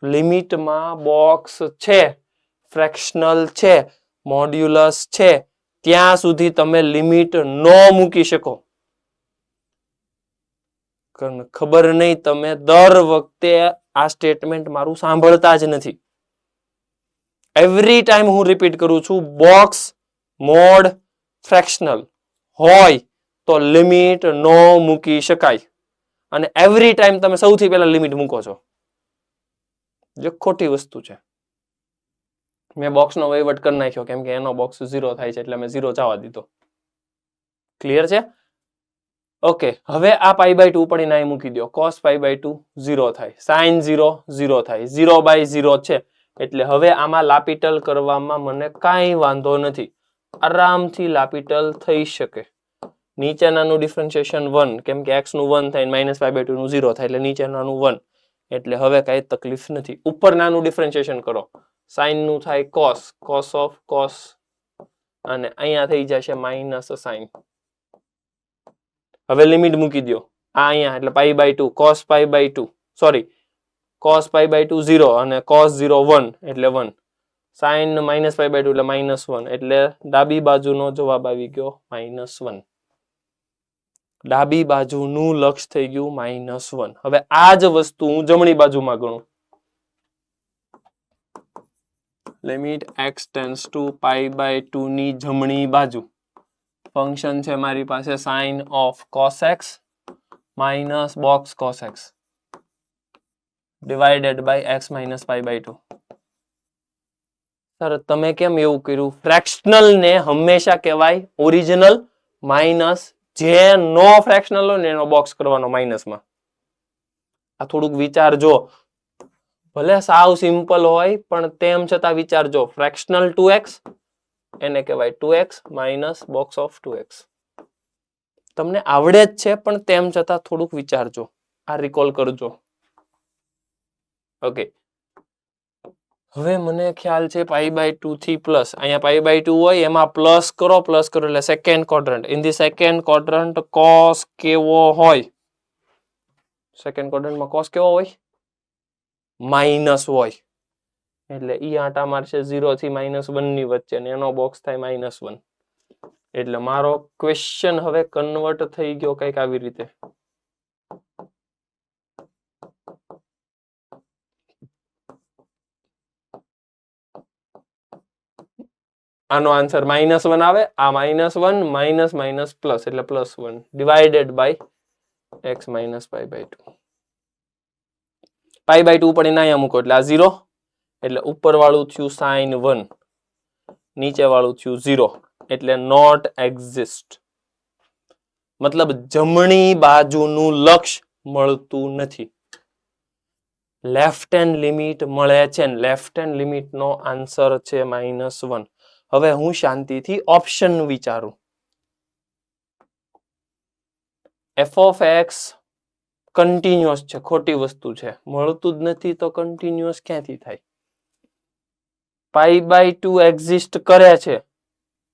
લિમિટમાં બોક્સ છે, ફ્રેક્શનલ છે, મોડ્યુલસ છે, ત્યાં સુધી તમે લિમિટ ન મૂકી શકો. ખબર નહીં તમે દર વખતે આ સ્ટેટમેન્ટ મારું સાંભળતા જ નથી. એવરી ટાઈમ હું રિપીટ કરું છું, બોક્સ મોડ ફ્રેક્શનલ હોય તો લિમિટ ન મૂકી શકાય. અને એવરી ટાઈમ તમે સૌથી પહેલા લિમિટ મૂકો છો, જે ખોટી વસ્તુ છે. મેં બોક્સનો વહીવટ કરી નાખ્યો કેમ કે એનો બોક્સ 0 થાય છે એટલે મેં 0 જવા દીધો. ક્લિયર છે? ઓકે, હવે આ π/2 પણ અહીં મૂકી દો. cos π/2 0 થાય, sin 0 0 થાય, 0/0 છે એટલે હવે આમાં લાપિટલ કરવામાં મને કાંઈ વાંધો નથી, આરામથી લાપિટલ થઈ શકે. નીચેનાનું ડિફરન્શિએશન 1, કેમ કે x નું 1 થાય, માઇનસ π/2 નું 0 થાય એટલે નીચેનાનું 1, એટલે હવે કઈ તકલીફ નથી. ઉપરનાનું ડિફરન્શિએશન કરો, sin નું થાય cos, cos ઓફ cos, અને અહીંયા થઈ જશે માઇનસ sin. હવે લિમિટ મૂકી દો આ અહીંયા, એટલે π/2 cos π/2 સોરી cos π/2 0 અને cos 0 1 એટલે 1, sin માઇનસ π/2 એટલે -1, એટલે ડાબી બાજુનો જવાબ આવી ગયો -1. ડાબી બાજુનું લક્ષ થઈ ગયું -1. હવે આ જ વસ્તુ હું જમણી બાજુમાં ગણું. લિમિટ x ટેન્ડ્સ ટુ π/2 ની જમણી બાજુ ફંક્શન છે મારી પાસે sin of cos x minus box cos x divided by x minus π/2. Sir તમે કેમ એવું કર્યું? ફ્રેક્શનલ ને હંમેશા કહેવાય ઓરિજિનલ, માઇનસ જે નો ફ્રેક્શનલ હોય ને એનો બોક્સ કરવાનો માઇનસમાં. આ થોડુંક વિચારજો, ભલે સાવ સિમ્પલ હોય પણ તેમ છતાં વિચારજો. ફ્રેક્શનલ 2x એને કહેવાય 2x minus box of 2x. તમને આવડે જ છે પણ તેમ છતાં થોડુંક વિચારજો, આ રિકોલ કરજો. ઓકે, હવે મને ખ્યાલ છે π/2 થી પ્લસ, અહીંયા π/2 હોય એમાં પ્લસ કરો એટલે second quadrant. In the second quadrant cos કેવો હોય? સેકન્ડ ક્વોડ્રન્ટમાં cos કેવો હોય? માઇનસ હોય. એટલે ઈ આંટા મારશે 0 થી -1 ની વચ્ચે ને એનો બોક્સ થાય -1. એટલે મારો ક્વેશ્ચન હવે કન્વર્ટ થઈ ગયો કંઈક આવી રીતે. આનો આન્સર -1 આવે, આ -1 માઇનસ માઇનસ પ્લસ એટલે +1 ડિવાઇડેડ બાય x - π/2. π/2 ઉપર એને અહીંયા મૂકો એટલે આ 0 એટલે ઉપર વાળું થયું sin1, નીચે વાળું થયું 0 એટલે નોટ એક્ઝિસ્ટ. મતલબ જમણી બાજુનું લક્ષ મળતું નથી. લેફ્ટ હેન્ડ લિમિટ મળે છે ને લેફ્ટ હેન્ડ લિમિટ નો આન્સર છે -1. હવે હું શાંતિથી ઓપ્શન વિચારું. f of x કન્ટિન્યુઅસ છે, ખોટી વસ્તુ છે, મળતું જ નથી તો કન્ટિન્યુઅસ ક્યાંથી થાય? π/2 એક્ઝિસ્ટ કરે છે,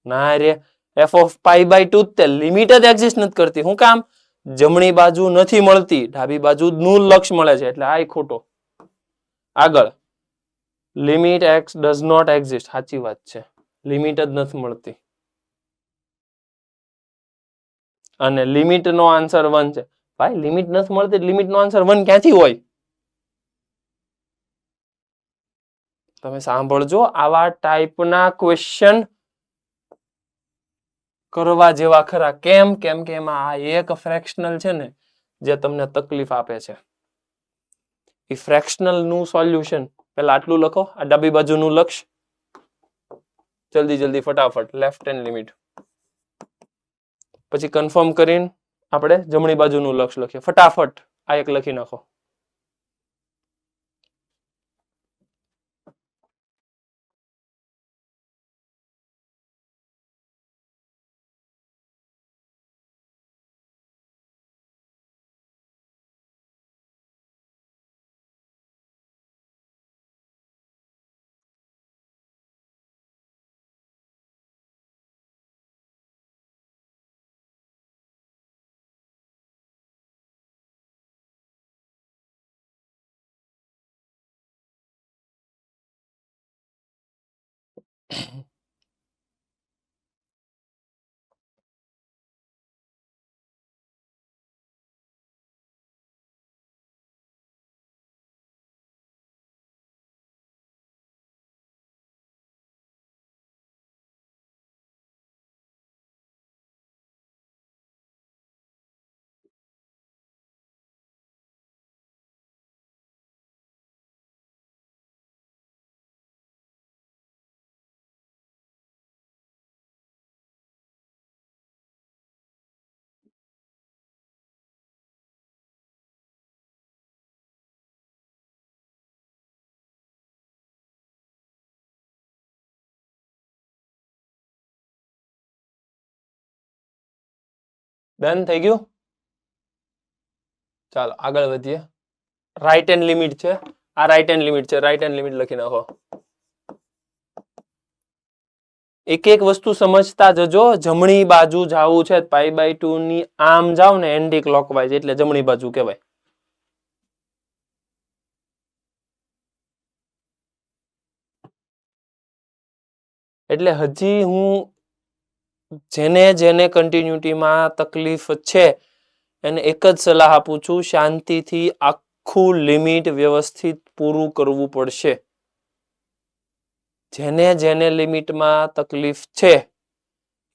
ના રે, f of π/2 તે લિમિટ જ એક્ઝિસ્ટ નથી કરતી. શું કામ? જમણી બાજુ નથી મળતી, ડાબી બાજુ નું લક્ષ મળે છે એટલે આ ખોટો. આગળ limit x does not exist, સાચી વાત છે, લિમિટ જ નથી મળતી. અને લિમિટ નો આન્સર 1 છે. ભાઈ લિમિટ નથી મળતી, લિમિટ નો આન્સર 1 ક્યાંથી હોય? તમે સાંભળજો, આવા ટાઈપના ક્વેશ્ચન કરવા જેવા ખરા. કેમ? કેમ કે એમાં આ એક ફ્રેક્શનલ છે ને જે તમને તકલીફ આપે છે. એ ફ્રેક્શનલ નું સોલ્યુશન પહેલા આટલું લખો, આ ડાબી બાજુનું લક્ષ, જલ્દી જલ્દી ફટાફટ લેફ્ટ હેન્ડ લિમિટ, પછી કન્ફર્મ કરીને આપણે જમણી બાજુનું લક્ષ લખીએ. ફટાફટ આ એક લખી નાખો. ડન થઈ ગયું? ચાલો આગળ વધીએ. રાઈટ હેન્ડ લિમિટ છે, આ રાઈટ હેન્ડ લિમિટ છે, રાઈટ હેન્ડ લિમિટ લખી નાખો. એક એક વસ્તુ સમજતા જજો. જમણી બાજુ જાવું છે π/2 ની આમ જાવ ને એન્ટી ક્લોકવાઇઝ એટલે જમણી બાજુ કહેવાય. એટલે હજી હું જેને જેને કન્ટિન્યુટીમાં તકલીફ છે એને એક જ સલાહ આપું છું, શાંતિથી આખું લિમિટ વ્યવસ્થિત પૂરું કરવું પડશે. જેને જેને લિમિટમાં તકલીફ છે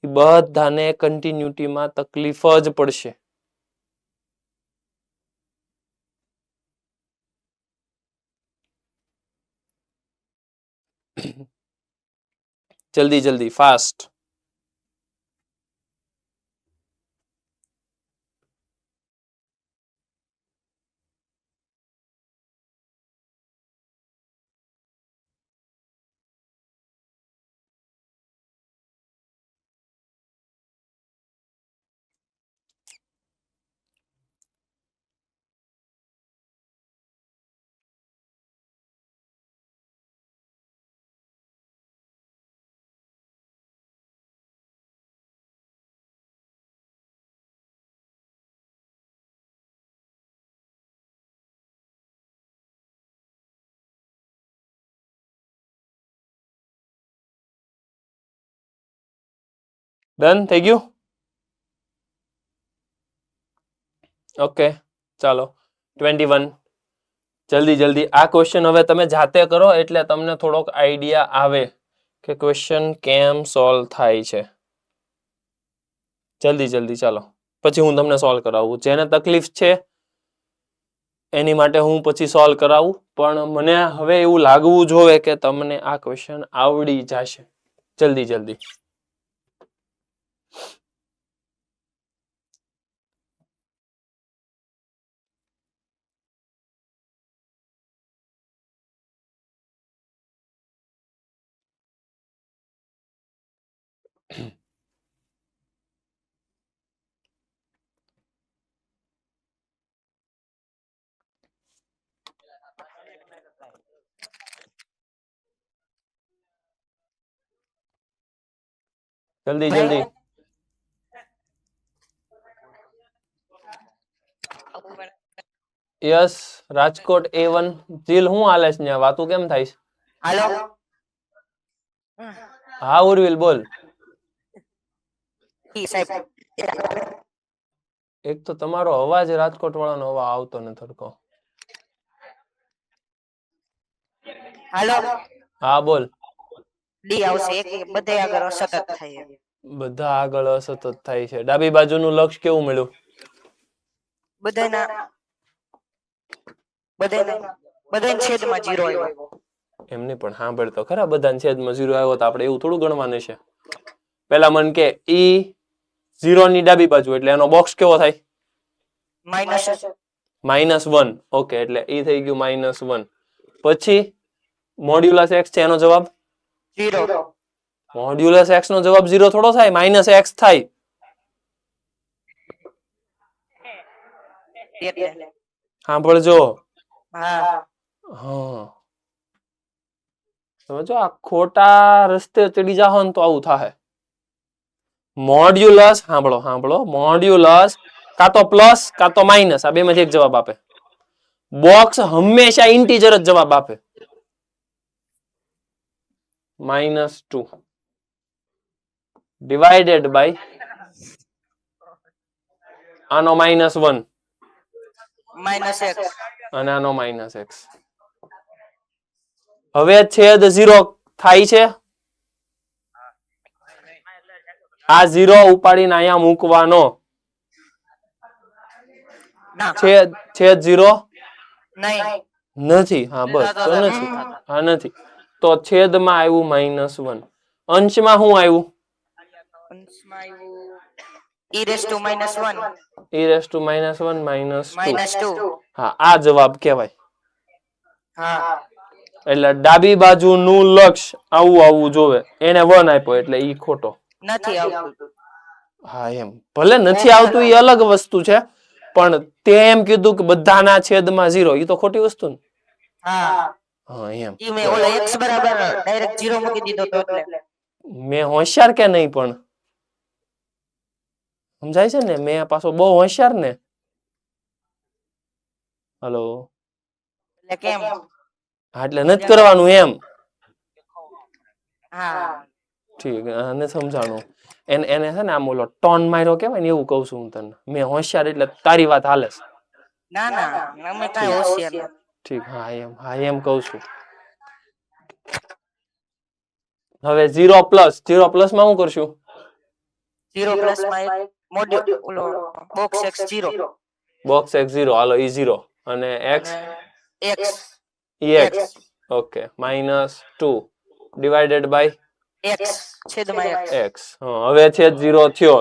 એ બધાને કન્ટિન્યુટીમાં તકલીફ જ પડશે. જલ્દી જલ્દી ફાસ્ટ. ડન થઈ ગયું? ઓકે ચાલો 21. જલ્દી આ ક્વેશ્ચન હવે તમે જાતે કરો એટલે તમને થોડોક આઈડિયા આવે કે ક્વેશ્ચન કેમ સોલ્વ થાય છે. જલ્દી ચાલો, પછી હું તમને સોલ્વ કરાવું. જેને તકલીફ છે એની માટે હું પછી સોલ્વ કરાવું, પણ મને હવે એવું લાગવું જોઈએ કે તમને આ ક્વેશ્ચન આવડી જશે. જલ્દી જલ્દી યસ રાજકોટ A1. જીલ હું હાલે છે ત્યાં? વાતું કેમ થાય છે? હાલો હા ઉર્વિલ બોલ. ઈ સાહેબ એક તો તમારો અવાજ રાજકોટ વાળાનો અવાજ આવતો ને થડકો. હાલો હા બોલ. ડી આવશે એક બધે આગળ અસતત થાય બધા આગળ અસતત થાય છે. ડાબી બાજુનું લક્ષ કેવું મળ્યું? બધાના છેદમાં 0 આવ્યો. એમને પણ સાંભળ તો ખરા, બધાના છેદમાં 0 આવ્યો તો આપણે એવું થોડું ગણવાનું છે. પેલા મન કે ઈ 0 ની ડાબી બાજુ એટલે એનો બોક્સ કેવો થાય? -1. ઓકે એટલે ઈ થઈ ગયું -1. પછી મોડ્યુલસ x છે એનો જવાબ 0. મોડ્યુલસ x નો જવાબ 0 થોડો થાય, -x થાય. સાંભળજો. હા સમજો, આ ખોટા રસ્તે ચડી જાઓ ને તો આવું થાય. મોડ્યુલસ સાંભળો મોડ્યુલસ કાં તો પ્લસ કાં તો માઇનસ, આ બેમાંથી એક જવાબ આપે. બોક્સ હંમેશા ઇન્ટીજર જ જવાબ આપે. -2 ડિવાઇડેડ બાય આનો -1 -x અને આનો -x. હવે છેદ 0 થાય છે. આ 0 ઉપાડીને અહીંયા મૂકવાનો. છેદ 0 નથી. હા બસ તો નથી. હા નથી તો છેદમાં આવ્યું -1. અંશમાં શું આવ્યું? -1 હા આ જવાબ કહેવાય. એટલે ડાબી બાજુનું લક્ષ આવું જોવે, એને 1 આપ્યો એટલે ઈ ખોટો. નથી આવતું. હા એમ ભલે નથી આવતું એ અલગ વસ્તુ છે, પણ તે એમ કીધું કે બધાના છેદમાં 0, ઈ તો ખોટી વસ્તુ ને. હા એમ ઈ મે ઓલા x બરાબર ડાયરેક્ટ 0 મૂકી દીધો તો એટલે મેં હોશિયાર કે નહીં પણ સમજાય છે ને? મેં પાછો બહુ હોશિયાર ને. હલો એટલે કેમ? હા એટલે નથી કરવાનું એમ. હા ઠીક, આને સમજાણું. એને છે ને આમ ઓલો ટોન માર્યો કેવાય ને એવું કહું છું હું તને. મેં હોશિયાર એટલે તારી વાત હાલે છે. ના અમે કાંઈ હોશિયાર નથી. ઠીક હા એમ કહું છું. હવે 0 પ્લસ માં શું કરશું? 0 પ્લસ માં એક મોડ્યુલ ઓલો બોક્સ x 0 બોક્સ x 0 હાલો ઈ 0 અને x x okay -2 divided by x છેદમાં x. હવે છેદ 0 થયો,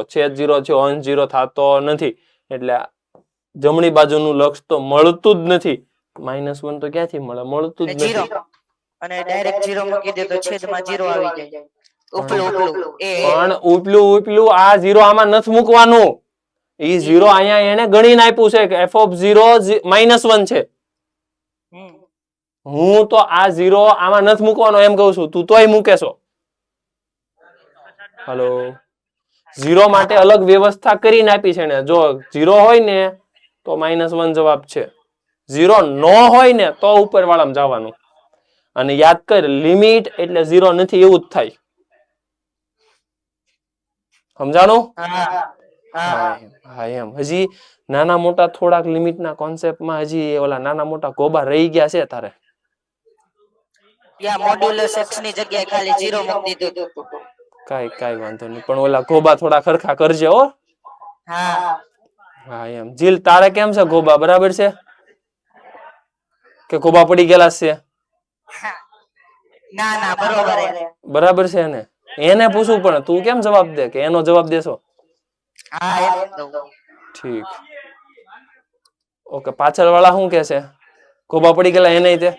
અંશ 0 થતો નથી એટલે જમણી બાજુનું લક્ષ તો મળતું જ નથી. -1 તો ક્યાંથી મળે? મળતું જ નથી. અને ડાયરેક્ટ 0 મૂકી દે તો છેદમાં 0 આવી જાય. પણ ઉપલું આ 0 આમાં નથી મૂકવાનું. ઈ 0 અહીંયા એને ગણીને આપ્યું છે કે f(0) -1 છે. હું તો આ 0 આમાં નથી મૂકવાનો એમ કહું છું, તું તોય મૂકે છો. હલો 0 માટે અલગ વ્યવસ્થા કરીને આપી છે ને. જો 0 હોય ને તો -1 જવાબ છે. 0 ન હોય ને તો ઉપર વાળામાં જવાનું. અને યાદ કર લિમિટ એટલે 0 નથી એવું જ થાય. સમજાણું? હા હા હા એમ હજી નાના મોટા થોડાક લિમિટના કોન્સેપ્ટમાં હજી ઓલા નાના મોટા ગોબા રહી ગયા છે તારે. ત્યાં મોડ્યુલસ x ની જગ્યાએ ખાલી 0 મૂકી દીધું હતું. કાઈ વાંધો નહીં પણ ઓલા ગોબા થોડા ખરખા કરજે હો. હા હા એમ જીલ તારે કેમ છે ગોબા બરાબર છે કે ગોબા પડી ગયેલા છે? ના ના બરોબર હે. બરાબર છે ને એને પૂછવું પણ તું કેમ જવાબ દે કે એનો જવાબ દેશો? હા એમ જ દઉં. ઠીક ઓકે પાછળ વાળા શું કે છે? ગોબા પડી ગયેલા એને તે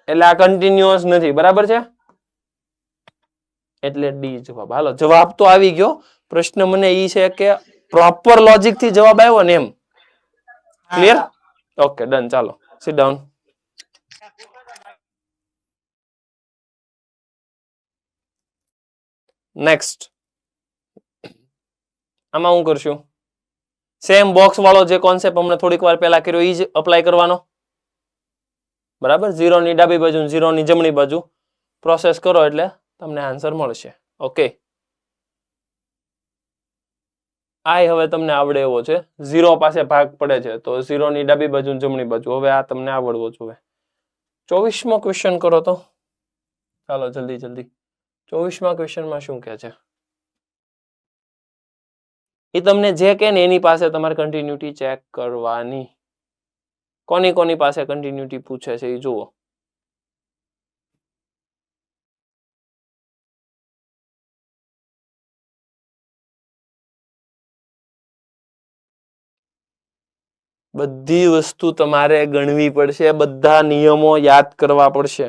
એટલે આ કન્ટિન્યુઅસ નથી બરાબર છે એટલે ડી જવાબ. હાલો જવાબ તો આવી ગયો. પ્રશ્ન મને ઈ છે કે પ્રોપર લોજિક થી જવાબ આવ્યો ને એમ. ક્લિયર? Okay done. ચાલો સિટ ડાઉન. નેક્સ્ટ આમાં હું કરશું સેમ બોક્સ વાળો જે કોન્સેપ્ટ અમને થોડીક વાર પહેલા કર્યો એ જ અપ્લાય કરવાનો. બરાબર 0 ની ડાબી બાજુ 0 ની જમણી બાજુ પ્રોસેસ કરો એટલે તમને આન્સર મળશે. ઓકે આ હવે તમને આવડે એવો છે. 0 પાસે ભાગ પડે છે તો 0 ની ડાબી બાજુ જમણી બાજુ. હવે આ તમને આવડવો જોઈએ. 24મો ક્વેશ્ચન કરો તો. ચાલો જલ્દી 24મા ક્વેશ્ચનમાં શું કહે છે? એ તમને જે કે ને એની પાસે તમારે કન્ટિન્યુટી ચેક કરવાની. કોની પાસે કન્ટિન્યુટી પૂછે છે એ જુઓ. બધી વસ્તુ તમારે ગણવી પડશે. બધા નિયમો યાદ કરવા પડશે.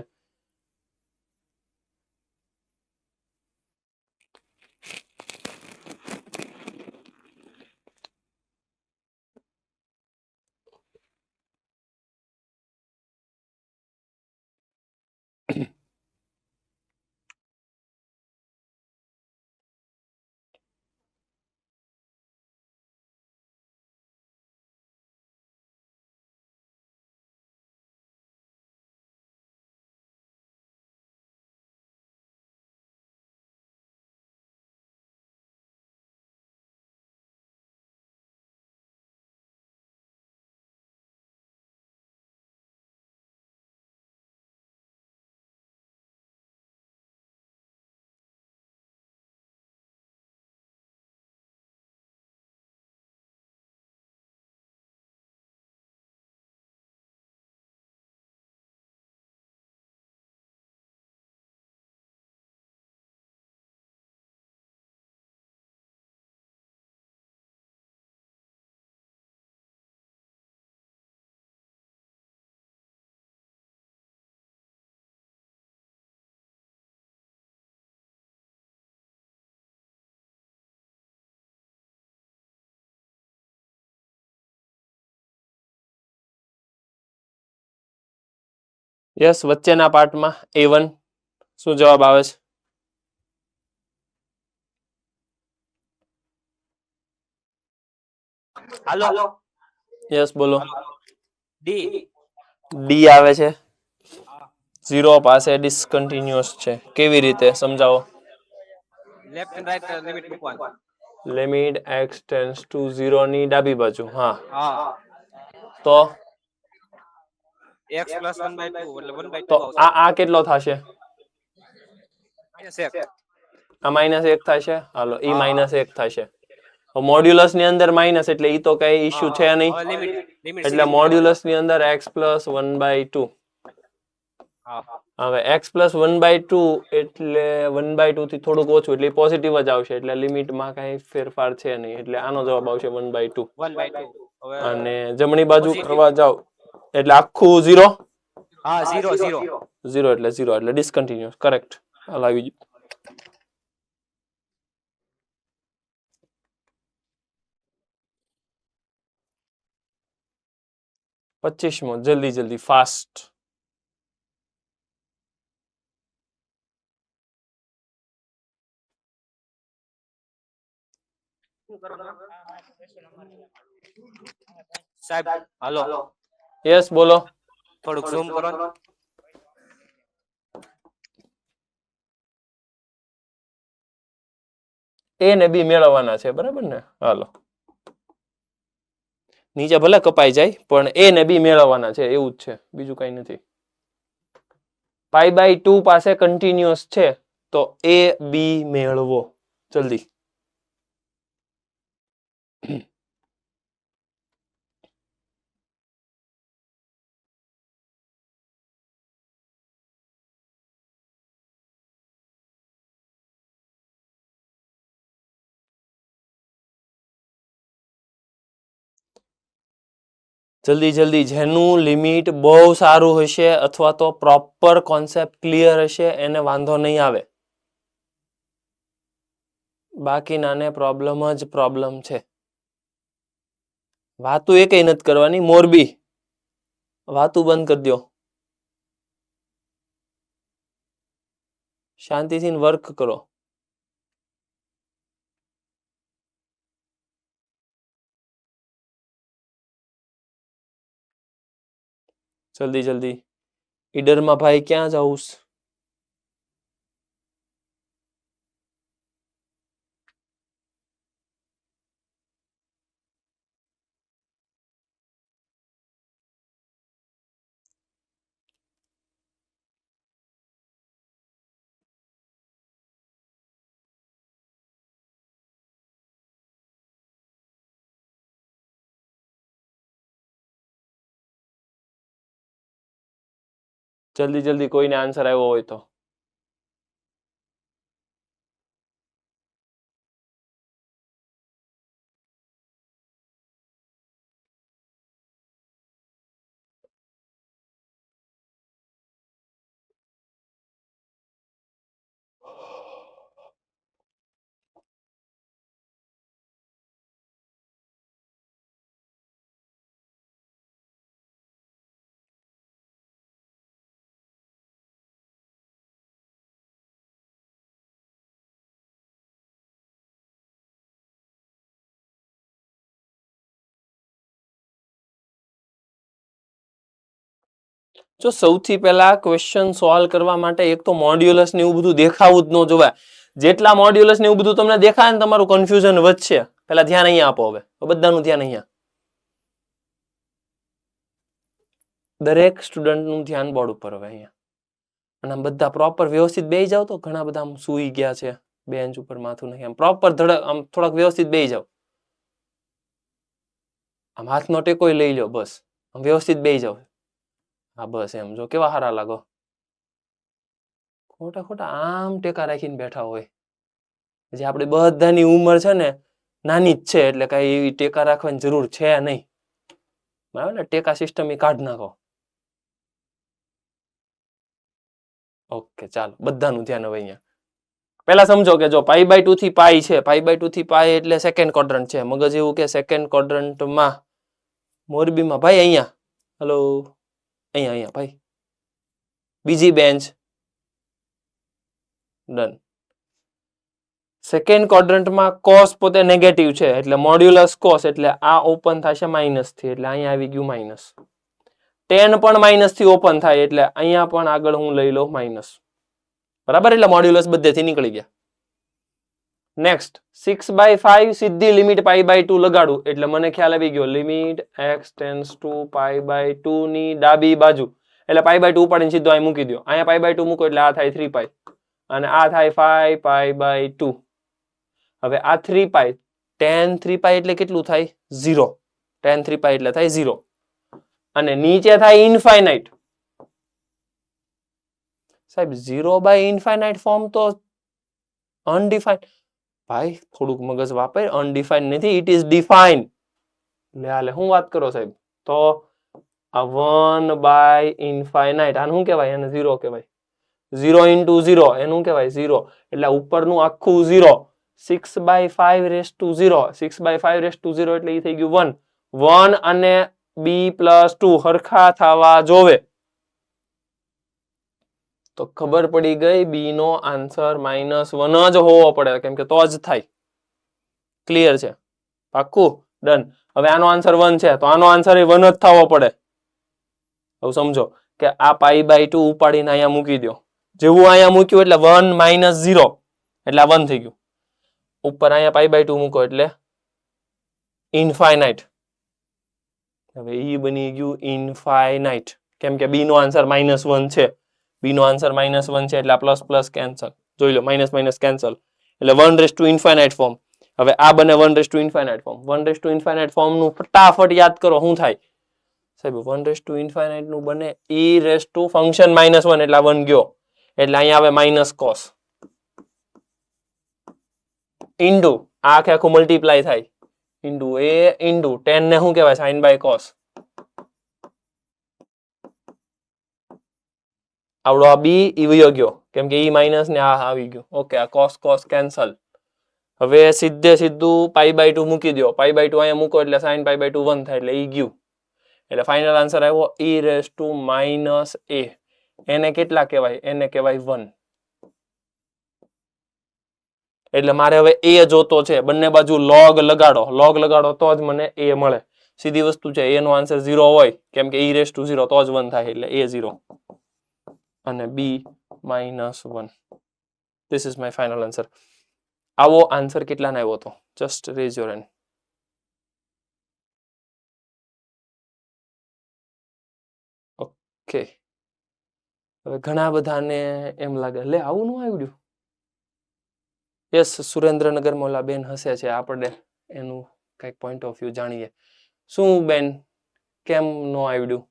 યસ વચ્ચેના પાર્ટમાં A1 શું જવાબ આવે છે? હાલો યસ બોલો. ડી ડી આવે છે. 0 પાસે ડિસકન્ટિન્યુઅસ છે. કેવી રીતે સમજાવો? લેફ્ટ એન્ડ રાઈટ લિમિટ મૂકવાની. લિમિટ x ટેન્ડ્સ ટુ 0 ની ડાબી બાજુ. હા હા તો x + 1/2 એટલે 1/2 તો આવશે. આ કેટલો થશે? -1 આ -1 થશે. હાલો ઈ હા. -1 થશે. મોડ્યુલસ ની અંદર માઇનસ એટલે ઈ તો કઈ ઇશ્યુ છે નહીં. હવે લિમિટ એટલે મોડ્યુલસ ની અંદર x + 1/2. હા હવે x + 1/2 એટલે 1/2 થી થોડુંક ઓછું એટલે પોઝિટિવ જ આવશે. એટલે લિમિટમાં કઈ ફેરફાર છે નહીં. એટલે આનો જવાબ આવશે 1/2. 1/2 હવે અને જમણી બાજુ Positive. કરવા જાવ એટલે આખું 0. હા 0 0 એટલે 0 એટલે ડિસકન્ટિન્યુઅસ. કરેક્ટ. હાલ આવી ગયું. પચીસમો જલ્દી ફાસ્ટ. સાહેબ હાલો યસ બોલો. થોડુંક ઝૂમ કરો ને. એ ને બી મેળવવાના છે, બરાબર ને? હાલો, નીચે ભલે કપાઈ જાય પણ એ ને બી મેળવવાના છે, એવું જ છે, બીજું કઈ નથી. π/2 પાસે કન્ટિન્યુઅસ છે તો એ બી મેળવો જલ્દી. જલ્દી જલ્દી, જેનું લિમિટ બહુ સારું હશે અથવા તો પ્રોપર કોન્સેપ્ટ ક્લિયર હશે એને વાંધો નહીં આવે. બાકીનાને પ્રોબ્લેમ જ પ્રોબ્લેમ છે. વાતું એ કઈ નથી કરવાની. મોરબી, વાતું બંધ કરી દો, શાંતિથી વર્ક કરો. જલ્દી જલ્દી. ઈડરમાં ભાઈ ક્યાં જાઉં? જલ્દી જલ્દી, કોઈને આન્સર આવ્યો હોય તો. જો સૌથી પહેલા ક્વેશ્ચન સોલ્વ કરવા માટે એક તો મોડ્યુલસ ને એવું બધું દેખાવું જ ન જોવાય. જેટલા મોડ્યુલસ ને એવું બધું તમને દેખાય ને તમારું કન્ફ્યુઝન વધશે. પેલા ધ્યાન અહીંયા આપો. હવે બધાનું ધ્યાન અહીંયા. દરેક સ્ટુડન્ટનું ધ્યાન બોર્ડ ઉપર હવે અહીંયા. અને આમ બધા પ્રોપર વ્યવસ્થિત બેસી જાવ તો ઘણા બધા આમ સૂઈ ગયા છે બેન્ચ ઉપર માથું નહીં. આમ પ્રોપર ધડક આમ થોડાક વ્યવસ્થિત બેસી જાવ. આમ હાથનો ટેકોય લઈ લો. બસ આમ વ્યવસ્થિત બેસી જાવ. હા બસ એમ. જો કેવા સારા લાગો. ખોટા ખોટા આમ ટેકા રાખીને બેઠા હોય. જે આપણે બધાની ઉંમર છે ને નાની જ છે એટલે કઈ એવી ટેકા રાખવાની જરૂર છે નહીં. બરાબર ને? ટેકા સિસ્ટમ એ કાઢ નાખો. ઓકે ચાલો, બધાનું ધ્યાન હવે અહીંયા. પહેલા સમજો કે જો π/2 થી પાઈ છે, π/2 થી પાઈ એટલે સેકન્ડ ક્વોડ્રન્ટ છે. મગજ એવું કે સેકન્ડ ક્વોડ્રન્ટમાં મોરબીમાં ભાઈ અહીંયા. હેલો, અહીંયા અહીંયા ભાઈ. બીજી બેન્ચ. ડન. સેકન્ડ ક્વોડ્રન્ટમાં કોસ પોતે નેગેટિવ છે એટલે મોડ્યુલસ કોસ એટલે આ ઓપન થશે માઇનસ થી એટલે અહીંયા આવી ગયું માઇનસ. tan પણ માઇનસ થી ઓપન થાય એટલે અહીંયા પણ આગળ હું લઈ લઉં માઇનસ. બરાબર? એટલે મોડ્યુલસ બધેથી નીકળી ગયા. નેક્સ્ટ 6/5 સીધી લિમિટ π/2 લગાડું એટલે મને ખ્યાલ આવી ગયો. લિમિટ x ટેન્ડ્સ ટુ π/2 ની ડાબી બાજુ એટલે π/2 ઉપાડીને સીધો અહીં મૂકી દો. અહીંયા π/2 મૂકો એટલે આ થાય 3π અને આ થાય 5π/2. હવે આ 3π tan 3π એટલે કેટલું થાય? 0. tan 3π એટલે થાય 0 અને નીચે થાય ઇન્ફાઇનાઇટ. સાહેબ 0/ઇન્ફાઇનાઇટ ફોર્મ તો અનડિફાઇન્ડ. ભાઈ થોડુંક મગજ વાપર. અનડિફાઇન્ડ નથી, ઇટ ઇઝ ડિફાઇન્ડ. લે હું વાત કરો સાહેબ? તો આ 1/ઇન્ફાઇનાઇટ આને શું કહેવાય? એને 0 કહેવાય. 0 into 0 એનું કહેવાય 0 એટલે ઉપરનું આખું 0. 6/5 6/5 એટલે એ થઈ ગયું 1 અને b+2 હરખા થવા જોવે તો ખબર પડી ગઈ બી નો આન્સર -1 જ હોવો પડે કેમ કે તો જ થાય. ક્લિયર છે? પાક્કું? ડન. હવે આનો આન્સર 1 છે તો આનો આન્સર એ 1 જ થવો પડે. હવે સમજો કે આ π/2 ઉપાડીને અહીંયા મૂકી દો. જેવું અહીંયા મૂક્યું એટલે 1 - 0 એટલે આ 1 થઈ ગયું. ઉપર અહીંયા π/2 મૂકો એટલે ઇન્ફાઇનાઇટ. હવે ઈ બની ગયું ઇન્ફાઇનાઇટ, કેમ કે બી નો આન્સર -1 છે. બી નો આન્સર -1 છે એટલે આ પ્લસ પ્લસ કેન્સલ. જોઈ લો, માઇનસ માઇનસ કેન્સલ એટલે 1/ઇન્ફાઇનાઇટ ફોર્મ. હવે આ બને 1/ઇન્ફાઇનાઇટ ફોર્મ. 1/ઇન્ફાઇનાઇટ ફોર્મ નું ફટાફટ યાદ કરો શું થાય સાહેબ. 1/ઇન્ફાઇનાઇટ નું બને e ફંક્શન -1 એટલે 1 ગયો એટલે અહીંયા આવે માઇનસ કોસ ઇન્ટુ આ આખું મલ્ટીપ્લાય થાય ઇન્ટુ એ ઇન્ટુ 10 ને શું કહેવાય સાઇન બાય કોસ. આવડો આ બી ઈ વયો ગયો કેમ કે ઈ માઇનસ ને આ આવી ગયું. ઓકે, આ કોસ કોસ કેન્સલ. હવે સીધે સીધું π/2 મૂકી દો. π/2 અહીંયા મૂકો એટલે sin π/2 1 થાય એટલે ઈ ગયું. એટલે ફાઇનલ આન્સર આવ્યો e -a. એને કેટલા કહેવાય? એને કહેવાય 1. એટલે મારે હવે a જોતો છે. બંને બાજુ log લગાડો. log લગાડો તો જ મને a મળે. સીધી વસ્તુ છે. a નો આન્સર 0 હોય કેમ કે e -0 તો જ 1 થાય એટલે a 0 અને b -1. This is my final answer. આવો આન્સર કેટલાને આવ્યો હતો? Just rays your hand. Okay, હવે ઘણા બધાને એમ લાગે લે આવું ન આવડ્યું. યસ, સુરેન્દ્રનગરમાં ઓલા બેન હસે છે. આપણે એનું કઈક પોઈન્ટ ઓફ વ્યૂ જાણીએ. શું બેન, કેમ ન આવડ્યું?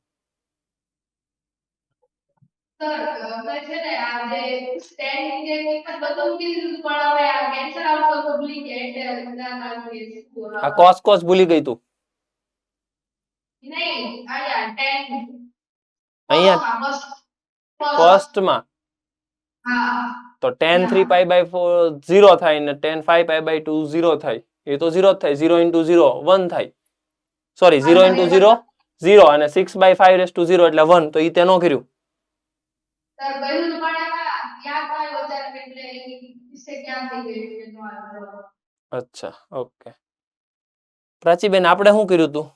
સર મેં છે ને આ જે સ્ટેન્ડ જે બધું કીધું પણ હવે આ કેન્સલ આઉટ તો ભૂલી ગયા એટલે બધા મારી આ કોસ કોસ ભૂલી ગઈ તું. નહીં આયા 10 અહીંયા કોસ્ટમાં હા તો tan 3π/4 0 થાય ને tan 5π/2 0 થાય. એ તો 0 જ થાય. 0 × 0 1 થાય. સોરી, 0 × 0 0 અને 6/5 એટલે 1. તો ઈ તે નો કર્યું. સર બહેનું પણ યાદ થાય વધારે એટલે વિશે ક્યાં થઈ ગયું એનો આ. અચ્છા, ઓકે. પ્રાચીબેન, આપણે શું કર્યું તું?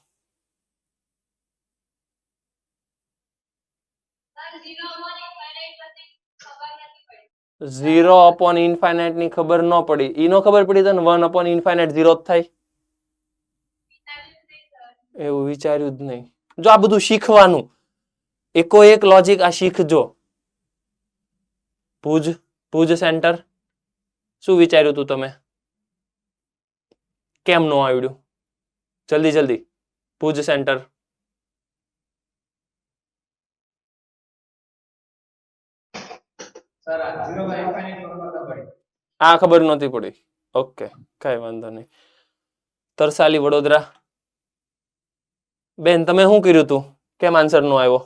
ઝીરો અપોન ઇન્ફાઇનાઇટ ની ખબર ન પડી. ઈ નો ખબર પડી તો 1/ઇન્ફાઇનાઇટ 0 જ થાય. એવું વિચાર્યું જ નહીં. જો આ બધું શીખવાનું, એકો એક લોજિક આ શીખજો. ભુજ સેન્ટર શું વિચાર્યું તું તમે? કેમ નો આવડ્યું? જલ્દી જલ્દી. ભુજ સેન્ટર આ ખબર નહોતી પડી. ઓકે, કઈ વાંધો નહીં. તરસાલી વડોદરા બેન, તમે શું કર્યું તું? કેમ આન્સર નો આવ્યો?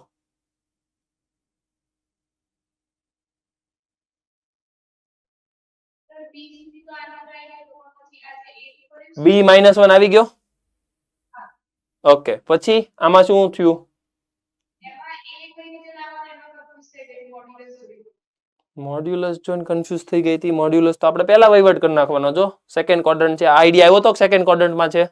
b -1 આવી ગયો. ઓકે, પછી આમાં શું થયું? મોડ્યુલસ જોઈને કન્ફ્યુઝ થઈ ગઈ હતી. મોડ્યુલસ તો આપણે પહેલા વહીવટ કરી નાખવાનો. જો સેકન્ડ ક્વોડ્રન્ટ છે, આઈડિયા આવ્યો તો સેકન્ડ ક્વોડ્રન્ટમાં છે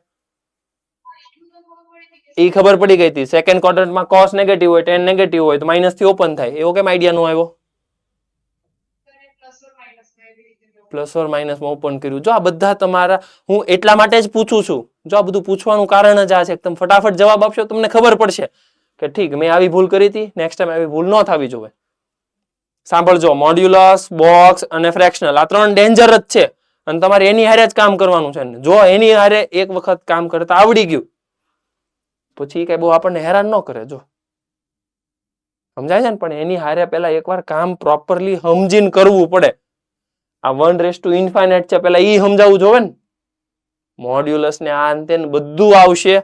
એ ખબર પડી ગઈ હતી. સેકન્ડ ક્વોડ્રન્ટમાં કોસ નેગેટિવ હોય, tan નેગેટિવ હોય તો માઇનસ થી ઓપન થાય. એવો કેમ આઈડિયા નો આવ્યો? પ્લસ ઓર માઇનસ માં ઓપન કર્યું. જો આ બધા તમારા, હું એટલા માટે જ પૂછું છું. જો આ બધું પૂછવાનું કારણ જ આ છે. તમે ફટાફટ જવાબ આપશો તમને ખબર પડશે કે ઠીક, મેં આવી ભૂલ કરી હતી, નેક્સ્ટ ટાઈમ આવી ભૂલ ન થવી જોઈએ. સાંભળજો, મોડ્યુલસ, બોક્સ અને ફ્રેક્શનલ આ ત્રણ ડેન્જર જ છે અને તમારે એની હારે જ કામ કરવાનું છે. જો એની હારે એક વખત કામ કરતા આવડી ગયું પછી કઈ બહુ આપણને હેરાન ન કરે. જો સમજાય છે ને? પણ એની હારે પેલા એકવાર કામ પ્રોપરલી સમજીને કરવું પડે. આ 1/ઇન્ફાઇનાઇટ છે, પેલા ઈ સમજાવવું જોવે ને. મોડ્યુલસ ને આ અંતે બધું આવશે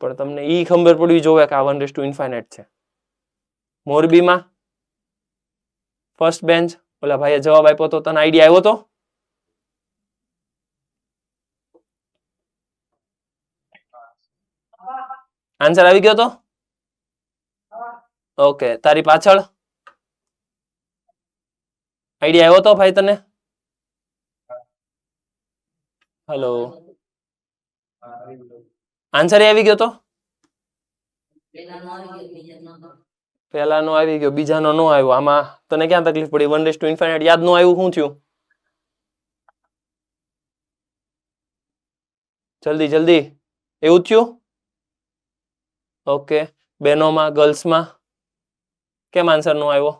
પણ તમને ઈ ખબર પડવી જોવે કે આ 1/ઇન્ફાઇનાઇટ છે. મોરબીમાં ફર્સ્ટ બેન્ચ ઓલા ભાઈએ જવાબ આપ્યો તો તને આઈડિયા આવ્યો તો? આન્સર આવી ગયો તો? ઓકે, તારી પાછળ આઈડિયા આવ્યો તો ભાઈ તને? હેલો, આન્સર આવી ગયો તો? પેલાનો આવી ગયો, બીજાનો નો આવ્યો. આમાં તને ક્યાં તકલીફ પડી? 1/ઇન્ફાઇનાઇટ યાદ નો આવ્યું, શું થયું? જલ્દી જલ્દી. એવું થયું? ઓકે. બેનોમાં, ગર્લ્સમાં કેમ આન્સર નો આવ્યો?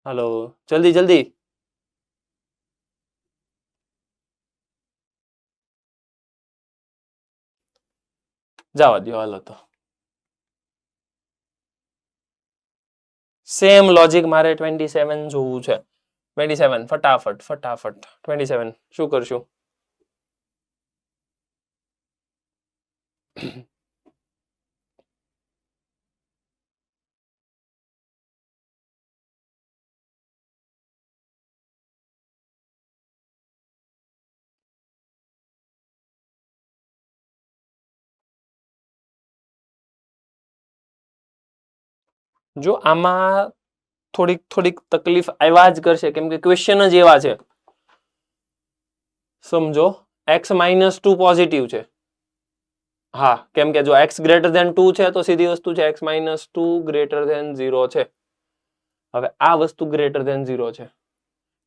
હાલો, જલ્દી જલ્દી. જવા દો, હાલો તો. સેમ લોજિક મારે 27 જોવું છે. 27 ફટાફટ ફટાફટ. 27 શું કરશું? જો આમાં થોડીક તકલીફ આવ્યા જ કરશે, કેમ કે ક્વેશ્ચન જ એવા છે. સમજો x-2 પોઝિટિવ છે. હા, કેમ કે જો x ગ્રેટર ધેન 2 છે તો સીધી વસ્તુ છે x-2 ગ્રેટર ધેન 0 છે. હવે આ વસ્તુ ગ્રેટર ધેન 0 છે,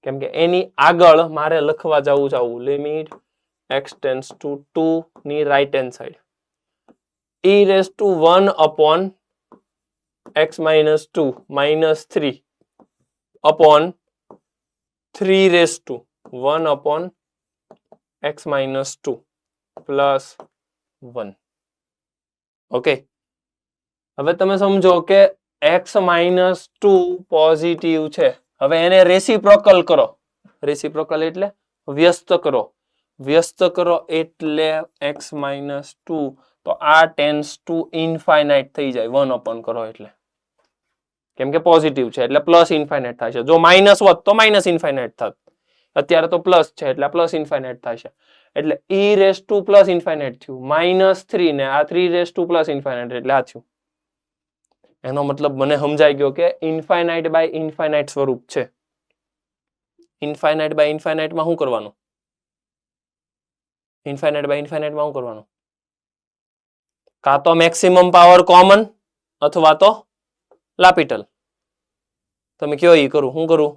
કેમ કે એની આગળ મારે લખવા જવું છે આવું લિમિટ x ટેન્ડ્સ ટુ 2 ની right hand side e⁻1 upon x-2 -3 upon 3⁻1 upon x-2 plus 1. Okay, હવે તમે સમજો કે x-2 પોઝિટિવ છે. હવે એને રેસિપ્રોકલ કરો. રેસિપ્રોકલ એટલે વ્યસ્ત કરો. વ્યસ્ત કરો એટલે x-2 તો આ ટેન્ડ્સ ટુ ઇન્ફાઇનાઇટ થઈ જાય 1 upon કરો એટલે, કેમ કે પોઝિટિવ છે એટલે પ્લસ ઇન્ફાઇનાઇટ થશે. જો માઇનસ હોત તો માઇનસ ઇન્ફાઇનાઇટ થાત. અત્યારે તો પ્લસ છે એટલે પ્લસ ઇન્ફાઇનાઇટ થશે. એટલે e⁻² પ્લસ ઇન્ફાઇનાઇટ થયું, -3 ને આ 3⁻² પ્લસ ઇન્ફાઇનાઇટ એટલે આ થયું. એનો મતલબ મને સમજાઈ ગયો કે ઇન્ફાઇનાઇટ બાય ઇન્ફાઇનાઇટ સ્વરૂપ છે. ઇન્ફાઇનાઇટ બાય ઇન્ફાઇનાઇટમાં શું કરવાનું? ઇન્ફાઇનાઇટ બાય ઇન્ફાઇનાઇટમાં શું કરવાનું? કાં તો મેક્સિમમ પાવર કોમન અથવા તો લાપિટલ. તમે કયો ઈ કરું? શું કરું?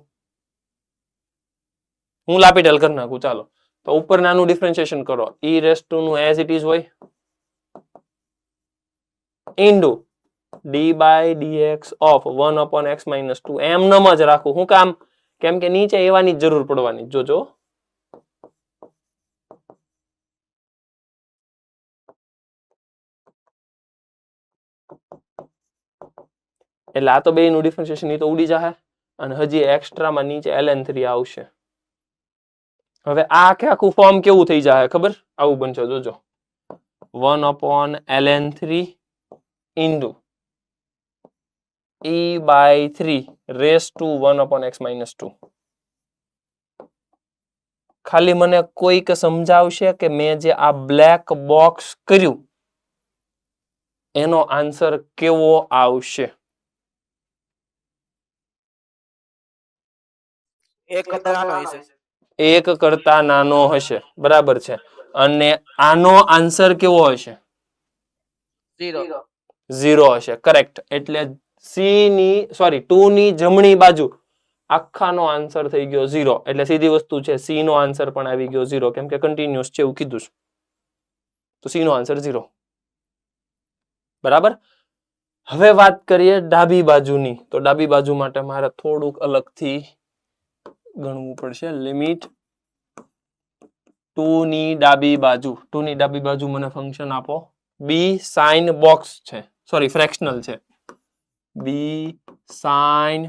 હું લાપિટલ કરી નાખું. ચાલો તો ઉપર નાનું ડિફરન્શિએશન કરો. e⁻² નું એઝ ઇટ ઇઝ હોય into d/dx of 1 upon x-2 એમનેમ જ રાખું. શું કામ? કેમ કે નીચે એવાની જ જરૂર પડવાની. જોજો એટલે આ તો બેયનું ડિફરન્શિએશન એ તો ઉડી જશે અને હજી એક્સ્ટ્રામાં નીચે ln3 આવશે. હવે આ આખું ફોર્મ કેવું થઈ જાય ખબર? આવું બનશે જોજો 1 upon ln3 into e/3⁻1 upon x-2. ખાલી મને કોઈક સમજાવશે કે મેં જે આ બ્લેક બોક્સ કર્યું એનો આન્સર કેવો આવશે? એક કરતા નાનો હશે. એક કરતા નાનો હશે. બરાબર છે. અને આનો આન્સર કેવો હશે? 0 હશે. કરેક્ટ. એટલે 2 ની જમણી બાજુ આખાનો આન્સર થઈ ગયો 0. એટલે સીધી વસ્તુ છે c નો આન્સર પણ આવી ગયો 0, કેમ કે કન્ટિન્યુઅસ છે એવું કીધું છે. તો c નો આન્સર 0. બરાબર. હવે વાત કરીએ ડાબી બાજુની. તો ડાબી બાજુ માટે મારે થોડુંક અલગથી ગણવું પડશે. લિમિટ 2 ની ડાબી બાજુ. 2 ની ડાબી બાજુ મને ફંક્શન આપો. b sin બોક્સ છે, સોરી ફ્રેક્શનલ છે. b sin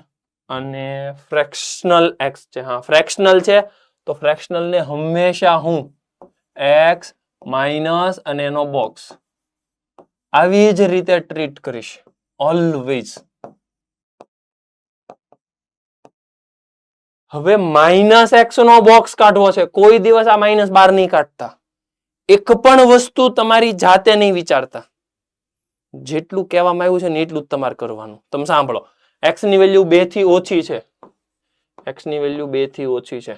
અને ફ્રેક્શનલ x છે. હા, ફ્રેક્શનલ છે તો ફ્રેક્શનલ ને હંમેશા હું x માઇનસ અને એનો બોક્સ આવી જ રીતે ટ્રીટ કરીશ. ઓલવેઝ. હવે -x નો બોક્સ કાઢવો છે. કોઈ દિવસ આ માઇનસ બહાર નહીં કાઢતા. એક પણ વસ્તુ તમારી જાતે નહીં વિચારતા. જેટલું કહેવામાં આવ્યું છે ને એટલું જ તમારે કરવાનું. તમે સાંભળો, x ની વેલ્યુ 2 થી ઓછી છે. x ની વેલ્યુ 2 થી ઓછી છે.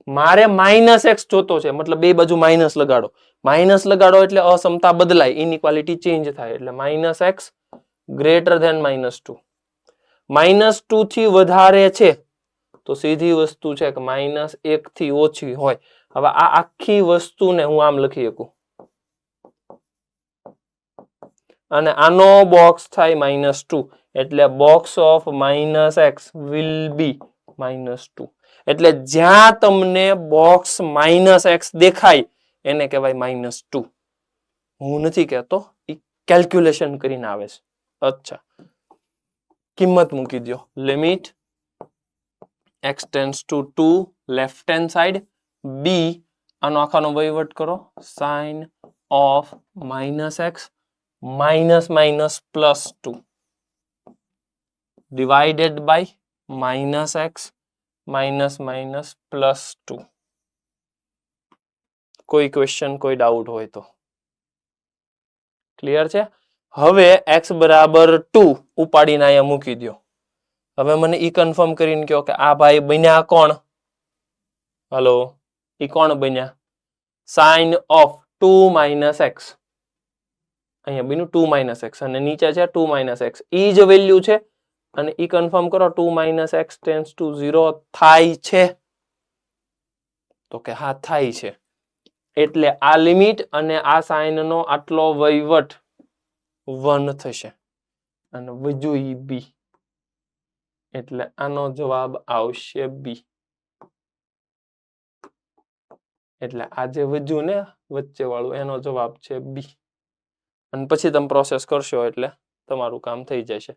મારે -x જોતો છે, મતલબ બે બાજુ માઇનસ લગાડો. માઇનસ લગાડો એટલે અસમતા બદલાય, ઇનઇક્વાલિટી ચેન્જ થાય. એટલે -x ગ્રેટર ધેન -2. -2 થી વધારે છે તો સીધી વસ્તુ છે કે -1 થી ઓછી હોય. હવે આ આખી વસ્તુને હું આમ લખી શકું અને આનો બોક્સ થાય -2 એટલે box of -x will be -2. એટલે જ્યાં તમને બોક્સ -x દેખાય એને કહેવાય -2. હું નથી કહેતો, એ કેલ્ક્યુલેશન કરીને આવે છે. અચ્છા, કિંમત મૂકી દો. Limit x tends to 2 left hand side b આનો આખાનો વહીવટ કરો sin of -x -2 divided by -x -2. કોઈ ક્વેશ્ચન, કોઈ ડાઉટ હોય તો ક્લિયર છે. હવે x બરાબર 2 ઉપાડીને અહીંયા મૂકી દો. હવે મને ઈ કન્ફર્મ કરીને કહો કે આ ભાઈ બન્યા કોણ? હલો, ઈ કોણ બન્યા? sin of 2 - x. અહીંયા બન્યું 2 - x અને નીચે છે 2 - x. ઈ જ વેલ્યુ છે અને ઈ કન્ફર્મ કરો 2 - x ટેન્ડ્સ ટુ 0 થાય છે? તો કે હા થાય છે. એટલે આ લિમિટ અને આ સાઇન નો આટલો વહીવટ 1 થશે અને વધ્યું ઈ b. એટલે આનો જવાબ આવશે b. એટલે આ જે વધ્યું ને વચ્ચે વાળું એનો જવાબ છે b. અને પછી તમે પ્રોસેસ કરશો એટલે તમારું કામ થઈ જશે.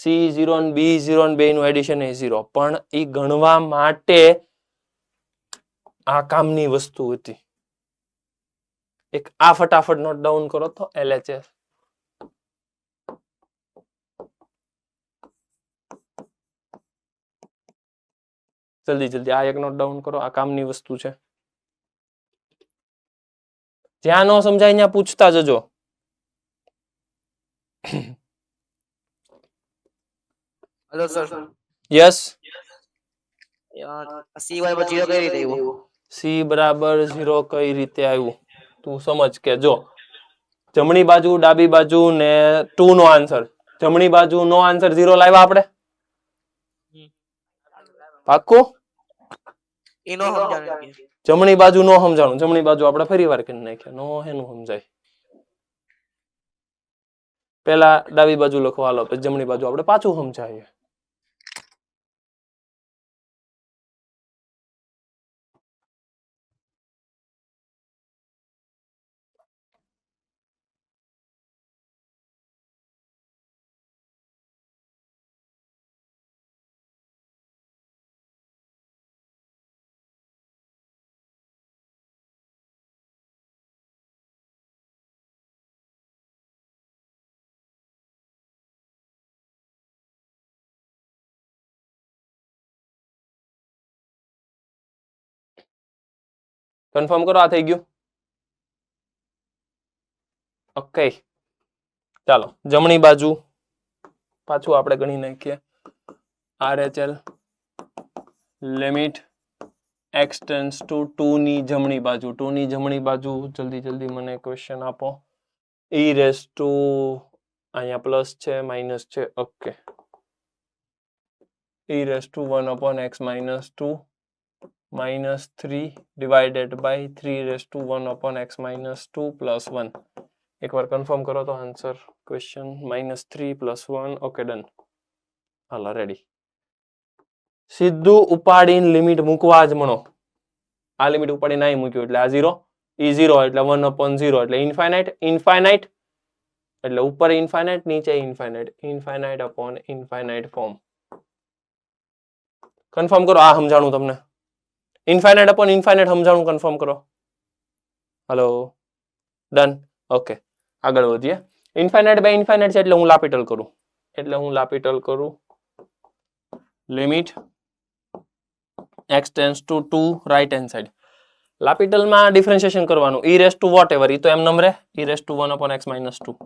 C0 અને B0 અને બેયનું એડિશન એ 0, પણ એ ગણવા માટે આ કામની વસ્તુ હતી. એક આ ફટાફટ નોટ ડાઉન કરો તો LHS. જલ્દી જલ્દી આ એક નોટ ડાઉન કરો. આ કામની વસ્તુ છે. જ્યાં ન સમજાય ત્યાં પૂછતા જજો. Hello sir, yes. c બરાબર 0 કઈ રીતે આવ્યું? C બરાબર 0 કઈ રીતે આવ્યું તું સમજ કે જો જમણી બાજુ ડાબી બાજુ ને 2 નો આન્સર. જમણી બાજુ નો આન્સર 0 લાવ્યા આપણે પાક્કું? એનો સમજાણ કે જમણી બાજુ નો સમજાણું. જમણી બાજુ આપણે ફરી વાર કરી નાખ્યા. નો હેનું સમજાય? પેલા ડાબી બાજુ લખવા હાલો, પછી જમણી બાજુ આપણે પાછું સમજાવીએ. કન્ફર્મ કરો આ થઈ ગયું? ઓકે, ચાલો જમણી બાજુ પાછું આપણે ગણી નાખીએ. RHL limit x tends to 2 ની જમણી બાજુ. 2 ની જમણી બાજુ જલ્દી જલ્દી મને ક્વેશ્ચન આપો. e રેઝ ટુ અહીંયા પ્લસ છે માઇનસ છે. Okay, e raise to 1/x -2 -3 divided by 3 raised to 1/x -2 plus 1. એકવાર કન્ફર્મ કરો તો આન્સર ક્વેશ્ચન -3 + 1. Okay done. હાલો રેડી. સીધું ઉપાડીને લિમિટ મૂકવા જ મણો. આ લિમિટ ઉપાડીને અહીં મૂક્યું એટલે આ 0, e 0 એટલે 1/0 એટલે ઇન્ફાઇનાઇટ. ઇન્ફાઇનાઇટ એટલે ઉપર ઇન્ફાઇનાઇટ નીચે infinite. Infinite upon infinite form. Confirm કરો આ સમજાણું તમને. ઇન્ફાઇનાઇટ અપોન ઇન્ફાઇનાઇટ સમજાણું કન્ફર્મ કરો. Hello done. ઓકે આગળ વધીએ. ઇન્ફાઇનાઇટ બાય ઇન્ફાઇનાઇટ છે એટલે હું લાપિટલ કરું. Limit x tends to 2 right hand side. લાપિટલમાં ડિફરન્શિએશન કરવાનું. e raise to whatever, ઈ તો એમ number e raise to 1/x -2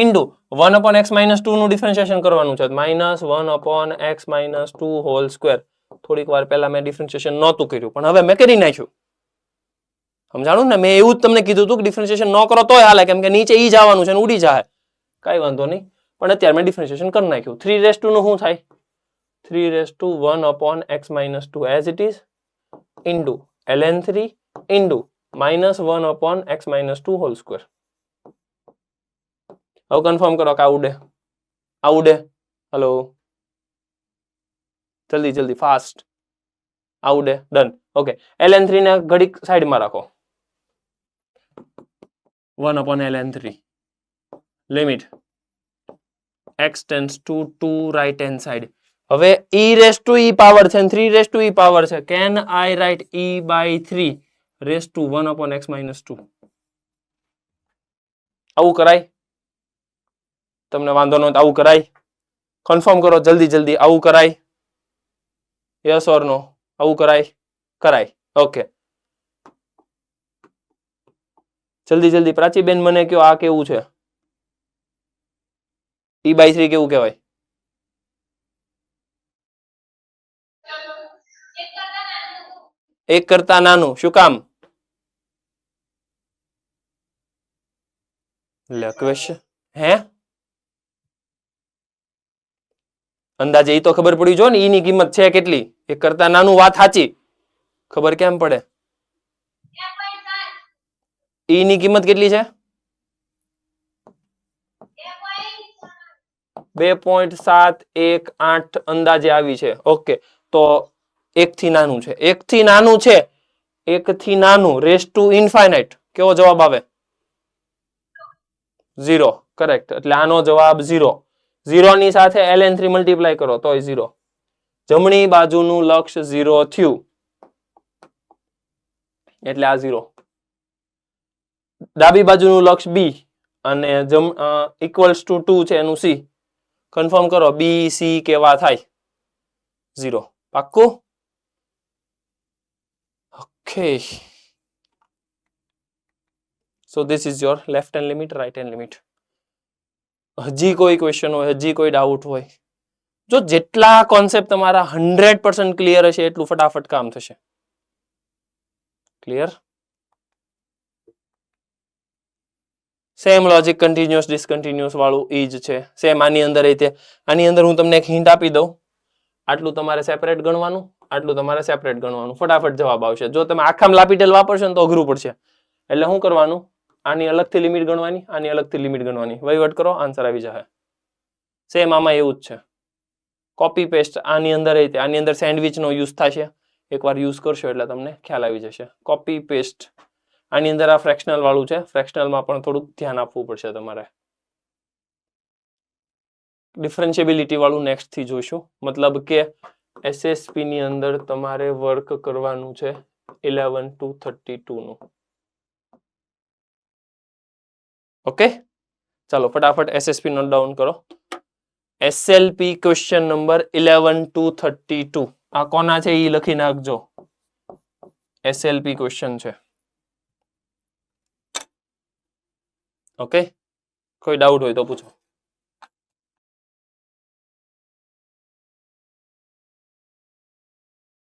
into 1/x -2 નું ડિફરન્શિએશન કરવાનું છે. -1/x -2 whole square. થોડીક વાર પહેલા મેં ડિફરન્શિએશન નહોતું કર્યું પણ હવે મેં કરી નાખ્યું. સમજાણું ને? મેં એવું જ તમને કીધું હતું કે ડિફરન્શિએશન ન કરો તોય હાલે, કેમ કે નીચે ઈ જવાનું છે ને ઉડી જાય, કઈ વાંધો નહીં. પણ અત્યારે મેં ડિફરન્શિએશન કરી નાખ્યું. 3 રેઝ ટુ નું શું થાય? 3 raised to 1 upon x minus 2 as it is into ln3 into minus 1 upon x minus 2 whole square. હવે કન્ફર્મ કરો કે આવડે હેલો જલ્દી ફાસ્ટ આવડે ડન ઓકે ln3 ને ઘડીક સાઈડમાં રાખો 1 upon ln3 limit x tends to 2 right hand side. હવે e raised to e power છે અને 3 raised to e પાવર છે. Can I write e by 3 raised to 1 upon x minus 2? આવું કરાય? તમને વાંધો ન આવું કરાય? કન્ફર્મ કરો જલ્દી આવું કરાય? યસ ઓર નો? આવું કરાય? ઓકે જલ્દી પ્રાચીબેન મને કયો આ કેવું છે? e by 3 કેવું કહેવાય? એક કરતા નાનું. શું કામ? ક્વેશ્ચન હે અંદાજે ઈ તો ખબર પડી જો ને ઈ ની કિંમત છે કેટલી. એક કરતા નાનું વાત સાચી. ખબર કેમ પડે? ઈ ની કિંમત કેટલી છે? 2.718 અંદાજે આવી છે. ઓકે તો એક થી નાનું છે. એક થી નાનું રેસ ટુ ઇન્ફાઇનાઇટ કેવો જવાબ આવે? 0 કરેક્ટ. એટલે આનો જવાબ 0. 0 ની સાથે ln3 મલ્ટીપ્લાય કરો તોય 0. જમણી બાજુનું લક્ષ 0 થયું એટલે આ 0. ડાબી બાજુનું લક્ષ b અને ઇક્વલ્સ ટુ 2 છે એનું c. કન્ફર્મ કરો b c કેવા થાય? 0. પાક્કું? Okay. So this is your left hand limit, right hand limit. હજી કોઈ ક્વેશ્ચન હોય, હજી કોઈ ડાઉટ હોય? જો જેટલા કોન્સેપ્ટ તમારા 100% ક્લિયર હશે એટલું ફટાફટ કામ થશે. Clear? Same logic continuous discontinuous વાળું ઈ જ છે. સેમ આની અંદર આની અંદર હું તમને એક હિન્ટ આપી દઉં. આટલું તમારે સેપરેટ ગણવાનું, આટલું તમારે સેપરેટ ગણવાનું. ફટાફટ જવાબ આવશે. જો તમે આખામાં લાપીટેલ વાપરશો ને તો અઘરું પડશે. એટલે શું કરવાનું? આની અલગથી લિમિટ ગણવાની, આની અલગથી લિમિટ ગણવાની. વહીવટ કરો, આન્સર આવી જશે. સેમ આમાં એવું જ છે. કોપી પેસ્ટ આની અંદર સેન્ડવિચનો યુઝ થશે. એકવાર યુઝ કરશો એટલે તમને ખ્યાલ આવી જશે. કોપી પેસ્ટ આની અંદર આ ફ્રેક્શનલ વાળું છે. ફ્રેક્શનલમાં પણ થોડુંક ધ્યાન આપવું પડશે તમારે. ડિફરન્શિયેબિલિટી વાળું નેક્સ્ટ થી જોઈશું. મતલબ કે એસએસપી ની અંદર તમારે વર્ક કરવાનું છે 11 to 32 નું. ઓકે ચાલો ફટાફટ એસએસપી નોટ ડાઉન કરો. એસએલપી ક્વેશ્ચન નંબર 11 to 32. આ કોના છે એ લખી નાખજો. એસએલપી ક્વેશ્ચન છે. ઓકે કોઈ ડાઉટ હોય તો પૂછો.